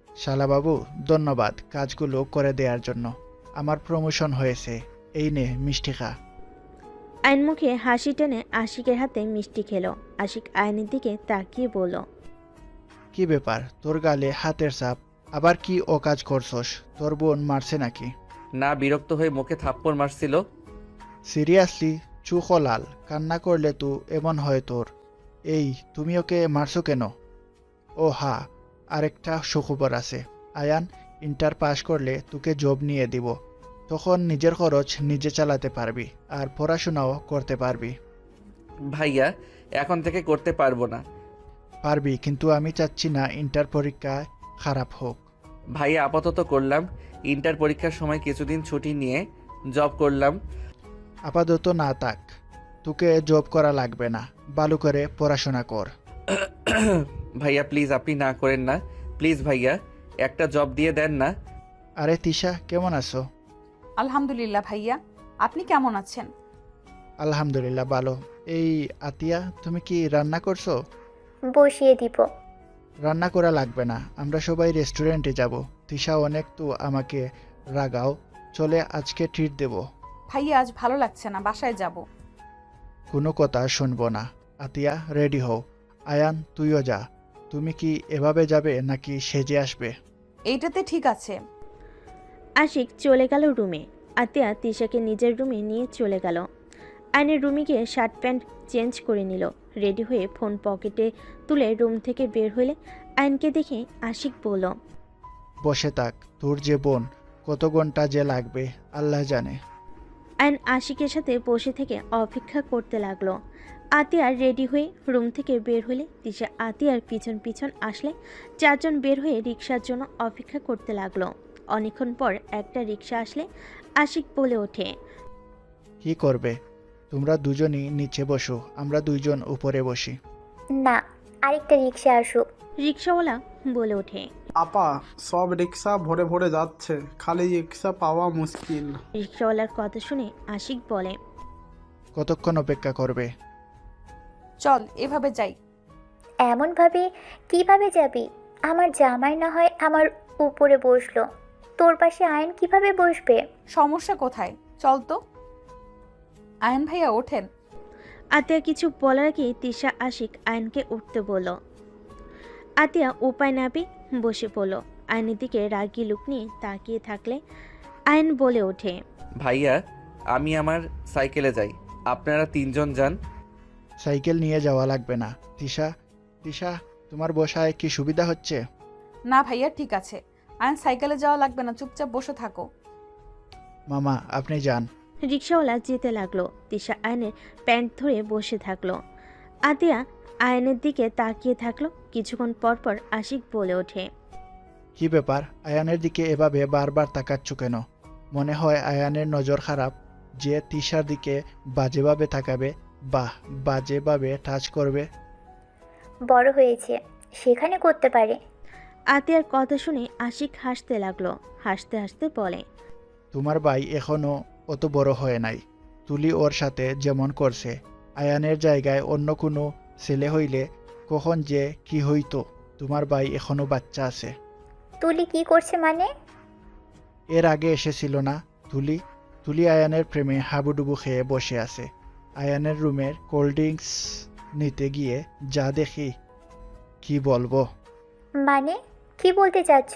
শালাবাবু, ধন্যবাদ কাজগুলো করে দেওয়ার জন্য। আমার প্রমোশন হয়েছে, এই নে মিষ্টি খা। আয়ন মুখে হাসি টেনে আশিকের হাতে মিষ্টি খেলো। আশিক আয়নের দিকে তাকিয়ে বলল। কি ব্যাপার, তোর গালে হাতের ছাপ? আবার কি ও কাজ করছস? তোর বোন মারছে নাকি? না, বিরক্ত হয়ে মুখে থাপ্পড় মারছিল। সিরিয়াসলি? চোখ লাল, কান্না করলে তো এমন হয় তোর। এই, তুমি ওকে মারছো কেন? ও হ্যাঁ, আরেকটা সুখবর আছে। আয়ান ইন্টার পাস করলে তোকে জব নিয়ে দিব। তখন নিজের খরচ নিজে চালাতে পারবি, আর পড়াশোনাও করতে পারবি। ভাইয়া এখন থেকে করতে পারবো না। পারবি, কিন্তু আমি চাচ্ছি না ইন্টার পরীক্ষায় খারাপ হোক। ভাইয়া আপাতত করলাম, ইন্টার পরীক্ষার সময় কিছুদিন ছুটি নিয়ে জব করলাম। আপাতত না থাক, তোকে জব করা লাগবে না, ভালো করে পড়াশোনা কর। ভাইয়া প্লিজ, আপনি না করেন না। প্লিজ ভাইয়া, একটা জব দিয়ে দেন না। আরে তিশা, কেমন আছো? আলহামদুলিল্লাহ ভাইয়া, আপনি কেমন আছেন? আলহামদুলিল্লাহ ভালো। এই আতিয়া, তুমি কি রান্না করছো? বসিয়ে দিব। রান্না করা লাগবে না, আমরা সবাই রেস্টুরেন্টে যাব। তিশা অনেক তো আমাকে রাগাও, চলে আজকে ট্রিট দেব। ভাইয়া আজ ভালো লাগছে না, বাসায় যাব। কোনো কথা শুনবো না। আতিয়া রেডি হও। আয়ান তুইও যা। তুমি কি এভাবে যাবে নাকি সেজে আসবে? এইটাতে ঠিক আছে। আশিক চলে গেল রুমে। আতিয়া তিশাকে নিজের রুমে নিয়ে চলে গেল। আয়নের রুমে গিয়ে শার্ট প্যান্ট চেঞ্জ করে নিল। রেডি হয়ে ফোন পকেটে তুলে রুম থেকে বের হলে আয়নকে দেখে আশিক বলল। বসে থাক, তোর যে বোন, কত ঘন্টা যে লাগবে আল্লাহ জানে। আয়ন আশিকের সাথে বসে থেকে অপেক্ষা করতে লাগলো। আতিয়ার রেডি হয়ে রুম থেকে বের হলে তিশা আতিয়ার পিছন পিছন আসলে চারজন বের হয়ে রিক্সার জন্য অপেক্ষা করতে লাগলো। অনেকক্ষণ পর একটা রিক্সা আসলে আশিক বলে ওঠে। কি করবে? তোমরা দুজনই নিচে বসো, আমরা দুইজন উপরে বসি। না, আরেকটা রিক্সা আসুক। রিক্সাওয়ালা বলে ওঠে। আপা, সব রিক্সা ভরে ভরে যাচ্ছে, খালি রিক্সা পাওয়া মুশকিল। রিক্সাওয়ালার কথা শুনে আশিক বলে। কতক্ষণ অপেক্ষা করবে? চল এভাবে যাই। এমনভাবে কিভাবে যাবি? আমার জামাই না হয় আমার উপরে বসলো, তোর পাশে আয়ন কিভাবে বসবে? সমস্যা কোথায়? চল তো। আয়ন ভাইয়া ওঠেন। আতিয়া কিছু বলার আগে তিশা আশিক আয়নকে উঠতে বলল। আতিয়া উপায় না পেয়ে বসে পড়ল। আয়নের দিকে রাগী লুক নিয়ে তাকিয়ে থাকলে আয়ন বলে ওঠে। ভাইয়া আমি আমার সাইকেলে যাই, আপনারা তিনজন যান। সাইকেল নিয়ে যাওয়া লাগবে না। তিশা, তিশা, তোমার বসায় কি সুবিধা হচ্ছে? না ভাইয়া ঠিক আছে, আয়ন সাইকেলে যাওয়া লাগবে না, চুপচাপ বসে থাকো। মামা আপনি যান। রিক্সাওয়ালা যেতে লাগলো। তিশা আয়নের প্যান্ট ধরে বসে থাকলো। আতিয়া আয়নের দিকে তাকিয়ে থাকলো। কিছুক্ষণ পর পর আশিক বলে ওঠে। কি ব্যাপার, আয়ানের দিকে এভাবে বারবার তাকাচ্ছ কেন? মনে হয় আয়ানের নজর খারাপ যে তিশার দিকে বাজেভাবে তাকাবে, বাহ বাজেভাবে টাচ করবে? বড় হয়েছে, সেখানে করতে পারে। আতিয়ার কথা শুনে আশিক হাসতে লাগলো। হাসতে হাসতে বলে, তোমার ভাই এখনো অত বড় হয় নাই। তুলি ওর সাথে যেমন করছে, আয়ানের জায়গায় অন্য কোনো ছেলে হইলে কখন যে কি হইতো। তোমার ভাই এখনো বাচ্চা আছে। তুলি কি করছে মানে? এর আগে এসেছিল না তুলি? তুলি আয়ানের প্রেমে হাবুডুবু খেয়ে বসে আছে। আয়ানের রুমের কোল্ড ড্রিঙ্কস নিতে গিয়ে যা দেখি, কি বলবো। মানে কি বলতে চাচ্ছ?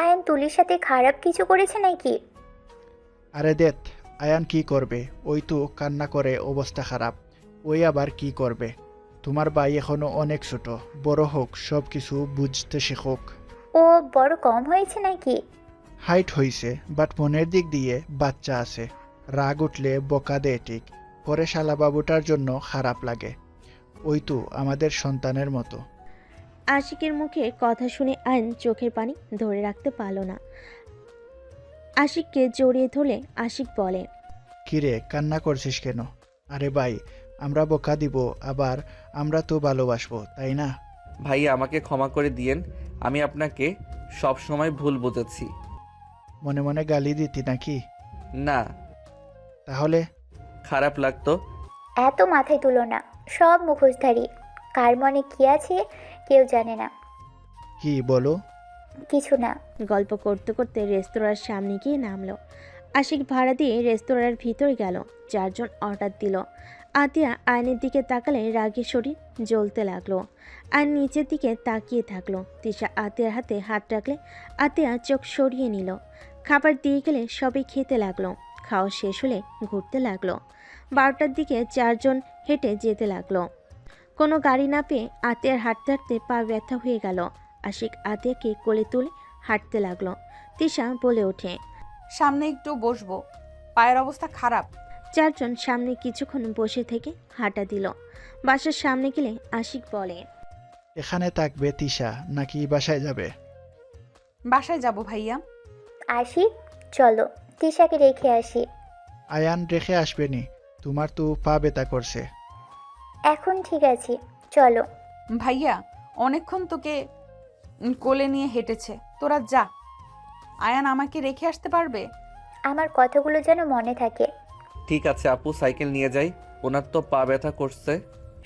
আয়ান তুলির সাথে খারাপ কিছু করেছে নাকি? আরে দেখ, আয়ান কি করবে? ওই তো কান্না করে অবস্থা খারাপ। ওই আবার কি করবে? তোমার ভাই এখনো অনেক ছোট, বড় হোক, সব কিছু বুঝতে শেখোক। ও বড় কম হয়েছে নাকি? হাইট হইছে, বাট মনের দিক দিয়ে বাচ্চা আছে। রাগ উঠলে বকা দেয় ঠিক, পরে শালাবাবুটার জন্য খারাপ লাগে। ওই তো আমাদের সন্তানের মতো। আশিকের মুখে কথা শুনে আয়ন চোখের পানি ধরে রাখতে পারল না। আশিককে জড়িয়ে ধরলে আশিক বলে, কিরে, কান্না করছিস কেন? আরে ভাই, আমরা বকা দিব, আবার আমরা তো ভালোবাসবো, তাই না? ভাইয়া আমাকে ক্ষমা করে দিয়েন, আমি আপনাকে সব সময় ভুল বুঝেছি। মনে মনে গালি দিতি নাকি? না, তাহলে খারাপ লাগতো। এত মাথায় তুলো না, সব মুখোশধারী। কার মনে কি আছে কেউ জানে না। কি বলো? কিছু না। গল্প করতে করতে রেস্তোরাঁর সামনে গিয়ে নামলো। আশিক ভাড়া দিয়ে রেস্তোরাঁর ভিতরে গেল। 4 জন অর্ডার দিল। আতিয়া আয়নের দিকে তাকালে রাগে শরীর জ্বলতে লাগলো। আর নিচের দিকে তাকিয়ে থাকলো। তিশা আতিয়ার হাতে হাত রাখলে আতিয়া চোখ সরিয়ে নিল। খাবার দিয়ে গেলে সবাই খেতে লাগলো। খাওয়া শেষ হলে ঘুরতে লাগলো। 12টার দিকে 4 জন হেঁটে যেতে লাগলো। কোনো গাড়ি না পেয়ে আতিয়ার হাঁটতে হাঁটতে পা ব্যথা হয়ে গেল। আশিক আতিয়াকে কোলে তুলে হাঁটতে লাগলো। তিশা বলে ওঠে, সামনে একটু বসবো, পায়ের অবস্থা খারাপ। 4 জন সামনে কিছুক্ষণ বসে থেকে হাঁটা দিল। বাসার সামনে গেলে আশিক বলে, এখানে থাকবে তিশা নাকি বাসায় যাবে? বাসায় যাব ভাইয়া। আসি, চলো তিশাকে রেখে আসি। আয়ান রেখে আসবেনি, তোমার তো পা ব্যথা করছে। এখন ঠিক আছে, চলো। ভাইয়া অনেকক্ষণ তোকে কোলে নিয়ে হেঁটেছে, তোরা যা। আয়ান আমাকে রেখে আসতে পারবে? আমার কথাগুলো যেন মনে থাকে। ঠিক আছে আপু, সাইকেল নিয়ে যাই, ওনার তো পা ব্যথা করছে।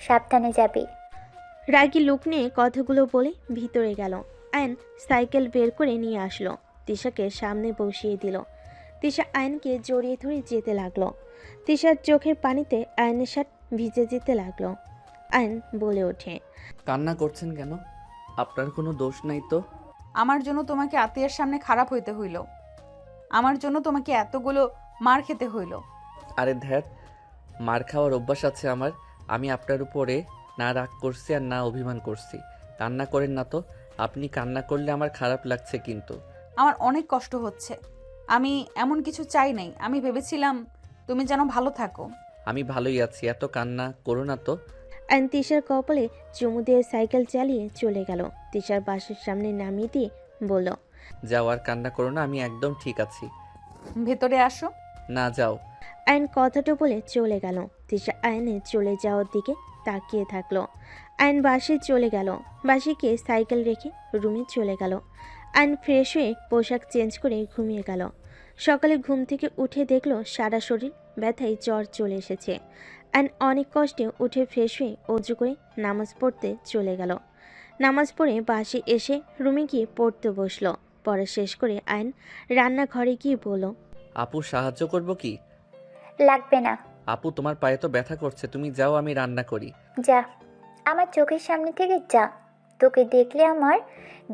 সাবধানে যাবি। রাগী লোক নিয়ে কথাগুলো বলে ভিতরে গেল। আয়ন সাইকেল বের করে নিয়ে আসলো। তিশাকে সামনে বসিয়ে দিল। তিশা আয়নকে জড়িয়ে ধরে যেতে লাগলো। তিশার চোখের পানিতে আয়নের শার্ট ভিজে যেতে লাগলো। আয়ন বলে ওঠে, কান্না করছেন কেন? আপনার কোনো দোষ নাই তো। আমার জন্য তোমাকে আত্মীয়ের সামনে খারাপ হইতে হইল, আমার জন্য তোমাকে এতগুলো মার খেতে হইল। আরে ধ্যাত, মার খাওয়ার অভ্যাস আছে আমার। আমি আপনার উপরে না রাগ করছি আর না অভিমান করছি। কান্না করেন না তো। আপনি কান্না করলে আমার খারাপ লাগছে কিন্তু। আমার অনেক কষ্ট হচ্ছে। আমি এমন কিছু চাই নাই, আমি ভেবেছিলাম তুমি যেন ভালো থাকো। আমি ভালোই আছি, এত কান্না করো না তো। আয়ন তিশার কপালে চুমু দিয়ে সাইকেল চালিয়ে চলে গেল। তিশার বাসের সামনে নামিয়ে দিয়ে বলল, যাও আর কান্না করো না, আমি একদম ঠিক আছি। ভেতরে আসো। না, যাও। আয়ন কথাটা বলে চলে গেল। তিশা আয়নের চলে যাওয়ার দিকে তাকিয়ে থাকলো। আয়ন বাসে চলে গেল। বাসে গিয়ে সাইকেল রেখে রুমে চলে গেল। আয়ন ফ্রেশ হয়ে পোশাক চেঞ্জ করে ঘুমিয়ে গেল। সকালে ঘুম থেকে উঠে দেখলো সারা শরীর ব্যথায় জ্বর চলে এসেছে। আয়ন অনেক কষ্টে উঠে ফ্রেশ হয়ে অজু করে নামাজ পড়তে চলে গেল। নামাজ পড়ে বাসে এসে রুমে গিয়ে পড়তে বসলো। পড়া শেষ করে আয়ন রান্নাঘরে গিয়ে বলল, আপু সাহায্য করব কি? লাগবে না। আপু তোমার পায়ে তো ব্যথা করছে, তুমি যাও, আমি রান্না করি। যা, আমার চোখের সামনে থেকে যা। তোকে দেখলে আমার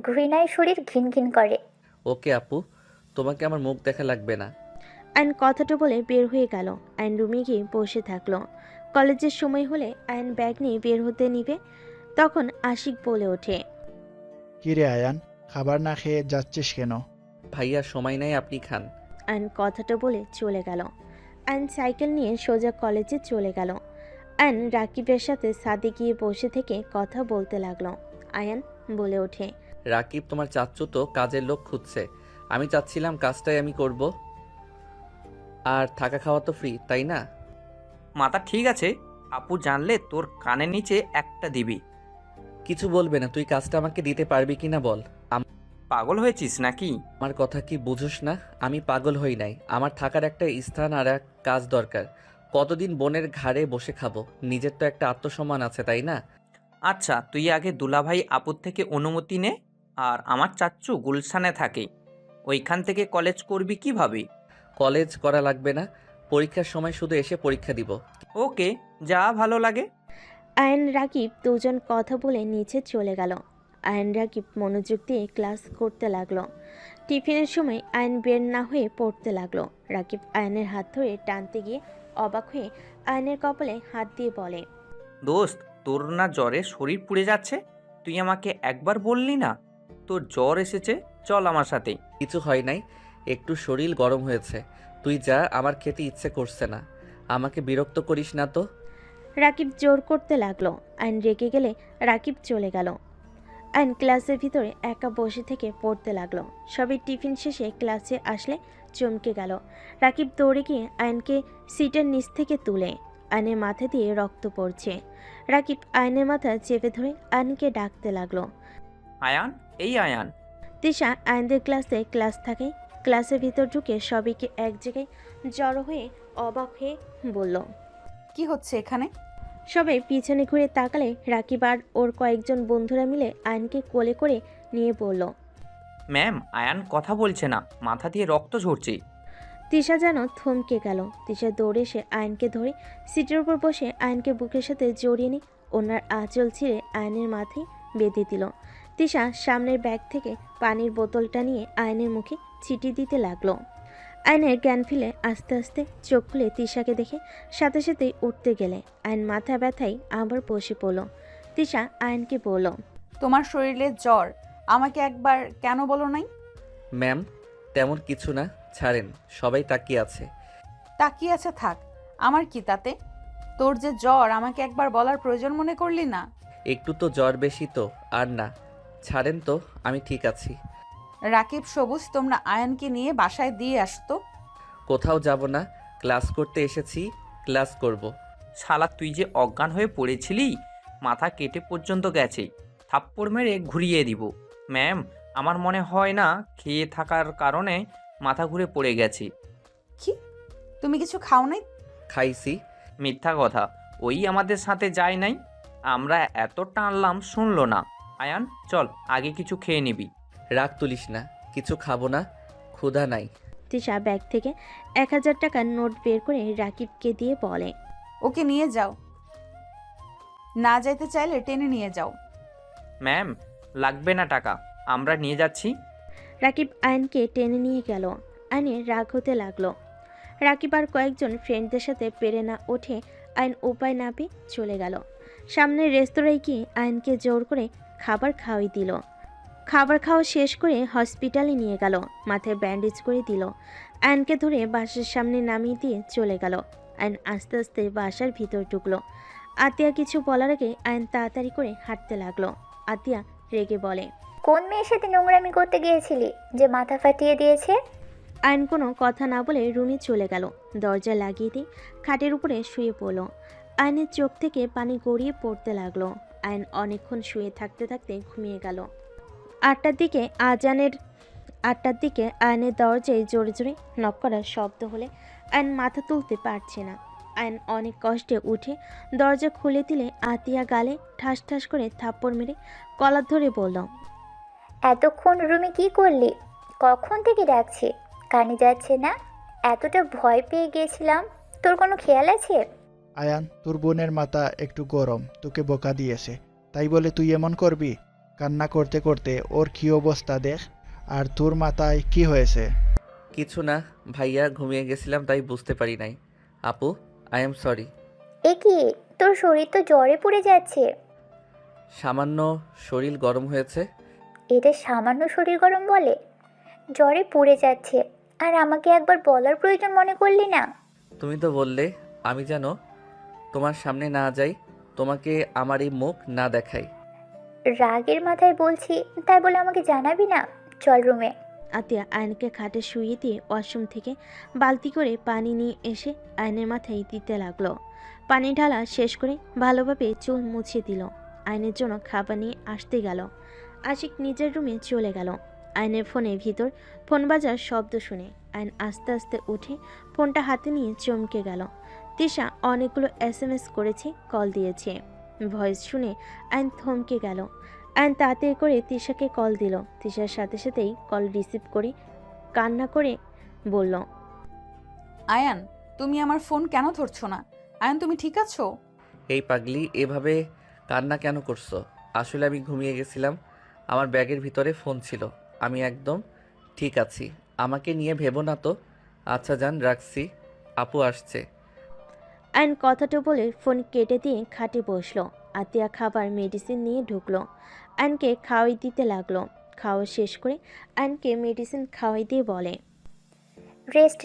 ঘৃণায় শরীর ঘিন ঘিন করে। ওকে আপু, তোমাকে আমার মুখ দেখা লাগবে না। আয়ন কথাটা বলে বের হয়ে গেল। আয়ন রুমে গিয়ে বসে থাকলো। কলেজের সময় হলে আয়ন ব্যাগ নিয়ে বের হতে নিবে, তখন আশিক বলে ওঠে, কিরে আয়ান, খাবার না খেয়ে যাচ্ছিস কেন? ভাইয়া সময় নাই, আপনি খান। আয়ন কথাটা বলে চলে গেল। আয়ন সাইকেল নিয়ে সোজা কলেজে চলে গেল। আয়ন রাকিবের সাথে ছাদে গিয়ে বসে থেকে কথা বলতে লাগলো। আয়ান বলে ওঠে, রাকিব তোমার চাচ্চু তো কাজের লোক খুঁজছে, আমি চাচ্ছিলাম কাজটাই আমি করব। আর থাকা খাওয়া তো ফ্রি, তাই না? মাথা ঠিক আছে, আপু জানলে তোর কানের নিচে একটা দিবি। কিছু বলবে না, তুই কাজটা আমাকে দিতে পারবি কিনা বল। পাগল হয়েছিস নাকি? আমার কথা কি বুঝোস না? আমি পাগল হই নাই, আমার থাকার একটা স্থান আর এক কাজ দরকার। কতদিন বোনের ঘাড়ে বসে খাবো? নিজের তো একটা আত্মসম্মান আছে, তাই না? আচ্ছা, তুই আগে দুলাভাই আপুর থেকে অনুমতি নে। আর আমার চাচ্চু গুলশানে থাকে, ওইখান থেকে কলেজ করবি কিভাবে? কলেজ করা লাগবে না, পরীক্ষার সময় শুধু এসে পরীক্ষা দিব। ওকে, যা ভালো লাগে। আয়ন রাকিব দুজন কথা বলে নিচে চলে গেল। আয়ন রাকিব মনোযোগ দিয়ে ক্লাস করতে লাগলো। টিফিনের সময় আয়ন বের না হয়ে পড়তে লাগলো। রাকিব আয়নের হাত ধরে টানতে গিয়ে অবাক হয়ে আয়নের কপালে হাত দিয়ে বলে, দোস্ত, তোর না জ্বরে শরীর পুড়ে যাচ্ছে? তুই আমাকে একবার বললি না তোর জ্বর এসেছে? চল আমার সাথে। কিছু হয় নাই, একটু শরীর গরম হয়েছে। তুই যা, আমার খেতে ইচ্ছে করছে না। আমাকে বিরক্ত করিস না তো। রাকিব জোর করতে লাগলো। আয়ন রেগে গেলে রাকিব চলে গেল। আয়ন ক্লাসের ভিতরে একা বসে থেকে পড়তে লাগলো। সবাই টিফিন শেষে ক্লাসে আসলে চমকে গেল। রাকিব দৌড়ে গিয়ে আয়নকে সিটের নিচ থেকে তুলে। আয়নের মাথা দিয়ে রক্ত পড়ছে। রাকিব আয়নের মাথা চেপে ধরে আয়নকে ডাকতে লাগলো। আয়ান, এই আয়ান। তিশা আয়নদের ক্লাস থাকে। ক্লাসের ভিতর ঢুকে সবাইকে এক জায়গায় জড়ো হয়ে অবাক হয়ে বলল, কি হচ্ছে এখানে? সবাই পিছনে ঘুরে তাকালে রাকিব আর ওর কয়েকজন বন্ধুরা মিলে আয়নকে কোলে করে নিয়ে বলল, ম্যাম, আয়ান কথা বলছে না, মাথা দিয়ে রক্ত ঝরছে। তিশা যেন থমকে গেল। তিশা দৌড়ে এসে আয়নকে ধরে সিটের উপর বসে আয়নকে বুকের সাথে জড়িয়ে নিয়ে ওনার আঁচল ছিঁড়ে আয়নের মাথায় বেঁধে দিল। তিশা সামনের ব্যাগ থেকে পানির বোতলটা নিয়ে আয়নের মুখে ছিটি দিতে লাগলো। আয়নের জ্ঞান ফিরে আস্তে আস্তে চোখ খুলে তিশাকে দেখে সাথে সাথেই উঠতে গেলে আয়ন মাথা ব্যথায় আবার বসে পড়ল। তিশা আয়নকে বলল, তোমার শরীরে জ্বর, আমাকে একবার কেন বলো নাই? ম্যাম, তেমন কিছু না, ছাড়েন, সবাই তাকিয়ে আছে। তাকিয়ে আছে থাক, আমার কি তাতে? তোর যে জ্বর, আমাকে একবার বলার প্রয়োজন মনে করলি না? একটু তো জ্বর বেশি তো, আর না, ছাড়েন তো, আমি ঠিক আছি। রাকিব, সবুজ, তোমরা আয়নকে নিয়ে বাসায় দিয়ে আসতো। কোথাও যাব না, ক্লাস করতে এসেছি, ক্লাস করব। শালা, তুই যে অজ্ঞান হয়ে পড়েছিলি, মাথা কেটে পর্যন্ত গেছে, থাপ্পড় মেরে ঘুরিয়ে দিব। ম্যাম, আমার মনে হয় না খেয়ে থাকার কারণে মাথা ঘুরে পড়ে গেছে। কি, তুমি কিছু খাও নাই? খাইছি। মিথ্যা কথা, ওই আমাদের সাথে যায় নাই, আমরা এত টানলাম শুনলো না। আয়ান, চল, আগে কিছু খেয়ে নিবি। রাগ তুলিস না, কিছু খাবো না, ক্ষুধা নাই। তিশা ব্যাগ থেকে 1000 টাকার নোট বের করে রাকিবকে দিয়ে বলে, ওকে নিয়ে যাও, না যাইতে চাইলে টেনে নিয়ে যাও। ম্যাম, লাগবে না টাকা, আমরা নিয়ে যাচ্ছি। রাকিব আয়নকে টেনে নিয়ে গেল। আয়নের রাগ হতে লাগলো। রাকিব আর কয়েকজন ফ্রেন্ডদের সাথে পেরে না ওঠে আয়ন উপায় না পেয়ে চলে গেল। সামনের রেস্তোরাঁয় গিয়ে আয়নকে জোর করে খাবার খাওয়াই দিল। খাবার খাওয়া শেষ করে হসপিটালে নিয়ে গেল, মাথায় ব্যান্ডেজ করে দিল। আয়নকে ধরে বাসার সামনে নামিয়ে দিয়ে চলে গেল। আয়ন আস্তে আস্তে বাসার ভিতর ঢুকলো। আতিয়া কিছু বলার আগে আয়ন তাড়াতাড়ি করে হাঁটতে লাগলো। আতিয়া রেগে বলে, কোন মেয়ের সাথে নোংরামি করতে গিয়েছিলি যে মাথা ফাটিয়ে দিয়েছে? আয়ন কোনো কথা না বলে রুমে চলে গেল। দরজা লাগিয়ে দিয়ে খাটের উপরে শুয়ে পড়ল। আয়নের চোখ থেকে পানি গড়িয়ে পড়তে লাগলো। আয়ন অনেকক্ষণ শুয়ে থাকতে থাকতে ঘুমিয়ে গেল। 8টার দিকে আয়নের দরজায় জোরে জোরে নক করার শব্দ হলে আয়ন মাথা তুলতে পারছে না। আয়ন অনেক কষ্টে উঠে দরজা খুলে দিলে আতিয়া গালে ঠাস ঠাস করে থাপ্পড় মেরে কলার ধরে বলল, এতক্ষণ রুমে কি করলি? কখন থেকে ডাকছি, কানে যাচ্ছে না? এতটা ভয় পেয়ে গিয়েছিলাম, তোর কোনো খেয়াল আছে? আয়ান, তোর বোনের মাথা একটু গরম, তোকে বোকা দিয়েছে, তাই বলে তুই এমন করবি? কান্না করতে করতে ওর কী অবস্থা দেখ। আর তোর মাথায় কি হয়েছে? কিছু না ভাইয়া, ঘুমিয়ে গেছিলাম তাই বুঝতে পারি নাই। আপু, আই এম সরি। এ কি, তোর শরীর তো জ্বরে পুড়ে যাচ্ছে। সামান্য শরীর গরম হয়েছে। এটা সামান্য শরীর গরম বলে? জ্বরে পুড়ে যাচ্ছে আর আমাকে একবার বলার প্রয়োজন মনে করলি না? তুমি তো বললে আমি যেন তোমার সামনে না যাই, তোমাকে আমার এই মুখ না দেখাই। রাগের মাথায় বলছি, তাই বলে আমাকে জানাবি না? চল রুমে। আতিয়া আয়নকে খাটে শুইয়ে দিয়ে ওয়াশরুম থেকে বালতি করে পানি নিয়ে এসে আয়নের মাথায় দিতে লাগলো। পানি ঢালা শেষ করে ভালোভাবে চুল মুছিয়ে দিল। আয়নের জন্য খাবার নিয়ে আসতে গেল। আশিক নিজের রুমে চলে গেল। আয়নের ফোনের ভিতর ফোন বাজার শব্দ শুনে আয়ন আস্তে আস্তে উঠে ফোনটা হাতে নিয়ে চমকে গেল। তিশা অনেকগুলো SMS করেছে, কল দিয়েছে। ভয়েস শুনে আয়ন থমকে গেল। আয়ন তাড়াতাড়ি করে তিশাকে কল দিল। তিশার সাথে সাথেই কল রিসিভ করে কান্না করে বলল, আয়ান, তুমি আমার ফোন কেন ধরছো না? আয়ান, তুমি ঠিক আছো? এই পাগলি, এভাবে কান্না কেন করছো? আসলে আমি ঘুমিয়ে গেছিলাম। আমার ব্যাগের ভিতরে ফোন ছিল। আমি একদম ঠিক আছি। আমাকে নিয়ে ভেবো না তো। আচ্ছা জান, রাখছি। আপু আসছে। আয়ন কথাটা বলে ফোন কেটে দিয়ে খাটে বসলো। আতিয়া খাবার মেডিসিন নিয়ে ঢুকলো। আয়নকে খাওয়াই দিতে লাগলো। খাওয়া শেষ করে আয়নকে মেডিসিন খাওয়াই দিয়ে বলে, রেস্ট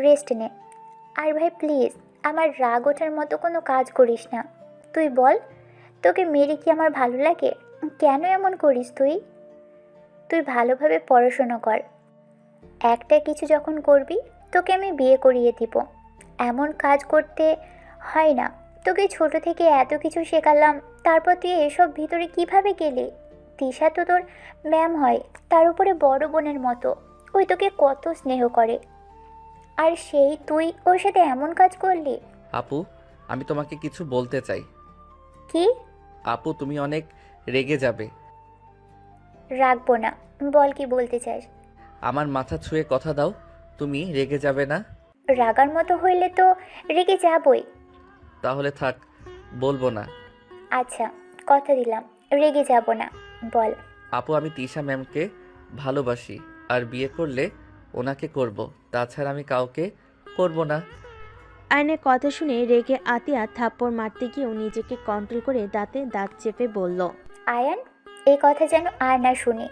রেস্ট নে। আর ভাই প্লিজ, আমার রাগ ওঠার মতো কোনো কাজ করিস না। তুই বল, তোকে মেরে কি আমার ভালো লাগে? কেন এমন করিস তুই? তুই ভালোভাবে পড়াশোনা কর। একটা কিছু যখন করবি, তোকে আমি বিয়ে করিয়ে দিব। এমন কাজ করতে হয় না। তোকে ছোট থেকে এত কিছু শেখালাম, তারপর তুই এসব ভিতরে কিভাবে গেলি? তিশা তো তোর ম্যাম হয়, তার উপরে বড় বোনের মতো। ওই তোকে কত স্নেহ করে, আর সেই তুই ওর সাথে এমন কাজ করলি। আপু, আমি তোমাকে কিছু বলতে চাই। কি? আপু, তুমি অনেক রেগে যাবে। রাখবো না, বল কি বলতে চাস। আমার মাথা ছুঁয়ে কথা দাও, তুমি রেগে যাবে না। রাগার মতো হইলে তো রেগে যাবই। তাহলে থাক, বলবো না। আচ্ছা, কথা দিলাম, রেগে যাব না। বল। আপু, আমি তিশা ম্যামকে ভালোবাসি, আর বিয়ে করলে ওনাকে করব। তাছাড়া আমি কাউকে করব না। আয়নের কথা শুনে রেগে আতিয়া থাপ্পড় মারতে গিয়েও নিজেকে কন্ট্রোল করে দাঁতে দাঁত চেপে বলল, আয়ান, এই কথা যেন আর না শুনি।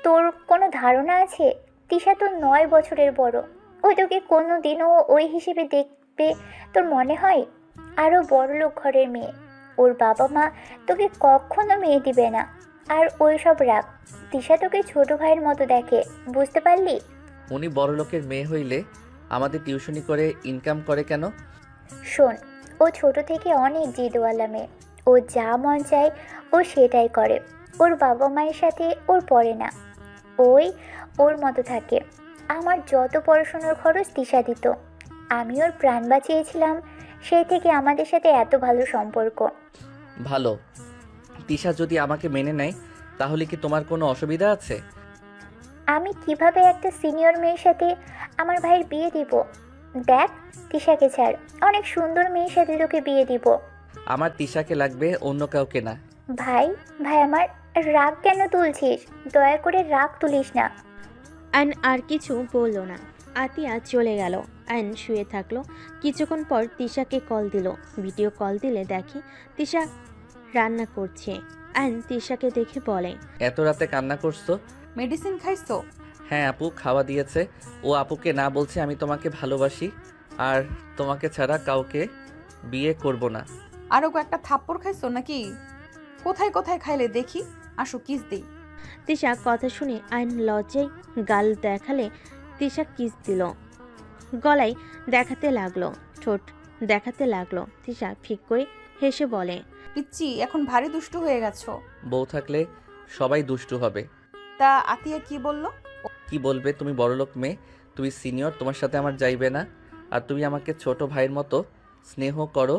তোর কোনো ধারণা আছে? তিশা তো 9 বছরের বড়। ওই তোকে কোনো দিনও ওই হিসেবে দেখবে তোর মনে হয়? আরও বড়লোক ঘরের মেয়ে। ওর বাবা মা তোকে কখনো মেয়ে দিবে না। আর ওই সব রাখ, তিশা তোকে ছোট ভাইয়ের মতো দেখে, বুঝতে পারলি? উনি বড় লোকের মেয়ে হইলে আমাদের টিউশনি করে ইনকাম করে কেন? শোন, ও ছোট থেকে অনেক জিদওয়ালা মেয়ে। ও যা মন চায় ও সেটাই করে। ওর বাবা মায়ের সাথে ওর পড়ে না, ওর মতো থাকে। আমার যত পড়াশোনার খরচ তিশা দিত। আমি ওর প্রাণ বাঁচিয়েছিলাম, সেই থেকে আমাদের সাথে এত ভালো সম্পর্ক। ভালো। তিশা যদি আমাকে মেনে নেয়, তাহলে কি তোমার কোনো অসুবিধা আছে? আমি কিভাবে একটা সিনিয়র মেয়ের সাথে আমার ভাইয়ের বিয়ে দিব? দেখ, তিশাকে ছাড়, অনেক সুন্দর মেয়ের সাথে তোকে বিয়ে দিব। আমার তিশাকে লাগবে, অন্য কাউকে না। ভাই, আমার রাগ কেন তুলছিস? দয়া করে রাগ তুলিস না। আয়ন আর কিছু বলল না। আতিয়া চলে গেল। আয়ন শুয়ে থাকলো। কিছুক্ষণ পর তিশাকে কল দিল। ভিডিও কল দিলে দেখে তিশা রান্না করছে। আয়ন তিশাকে দেখে বলে, এত রাতে কান্না করছো? মেডিসিন খাইছো? হ্যাঁ আপু, খাওয়া দিয়েছে। ও আপুকে না বলছে আমি তোমাকে ভালোবাসি, আর তোমাকে ছাড়া কাউকে বিয়ে করব না। আরও কয়েকটা থাপ্পড় খাইছো নাকি? কোথায় কোথায় খাইলে দেখি, আসো কিস দিই। তিশা কথা শুনে আয়ন লজ্জায় গাল দেখালে তিশা কিস দিল। গলায় দেখাতে লাগলো, ঠোঁট দেখাতে লাগলো। তিশা ফিক করে হেসে বলে, পিচ্চি, এখন ভারী দুষ্টু হয়ে গেছো। বউ থাকলে সবাই দুষ্টু হবে। তা আতিয়া কি বললো? কি বলবে? তুমি বড়লোক মেয়ে, তুমি সিনিয়র, তোমার সাথে আমার যাইবে না। আর তুমি আমাকে ছোট ভাইয়ের মতো স্নেহ করো।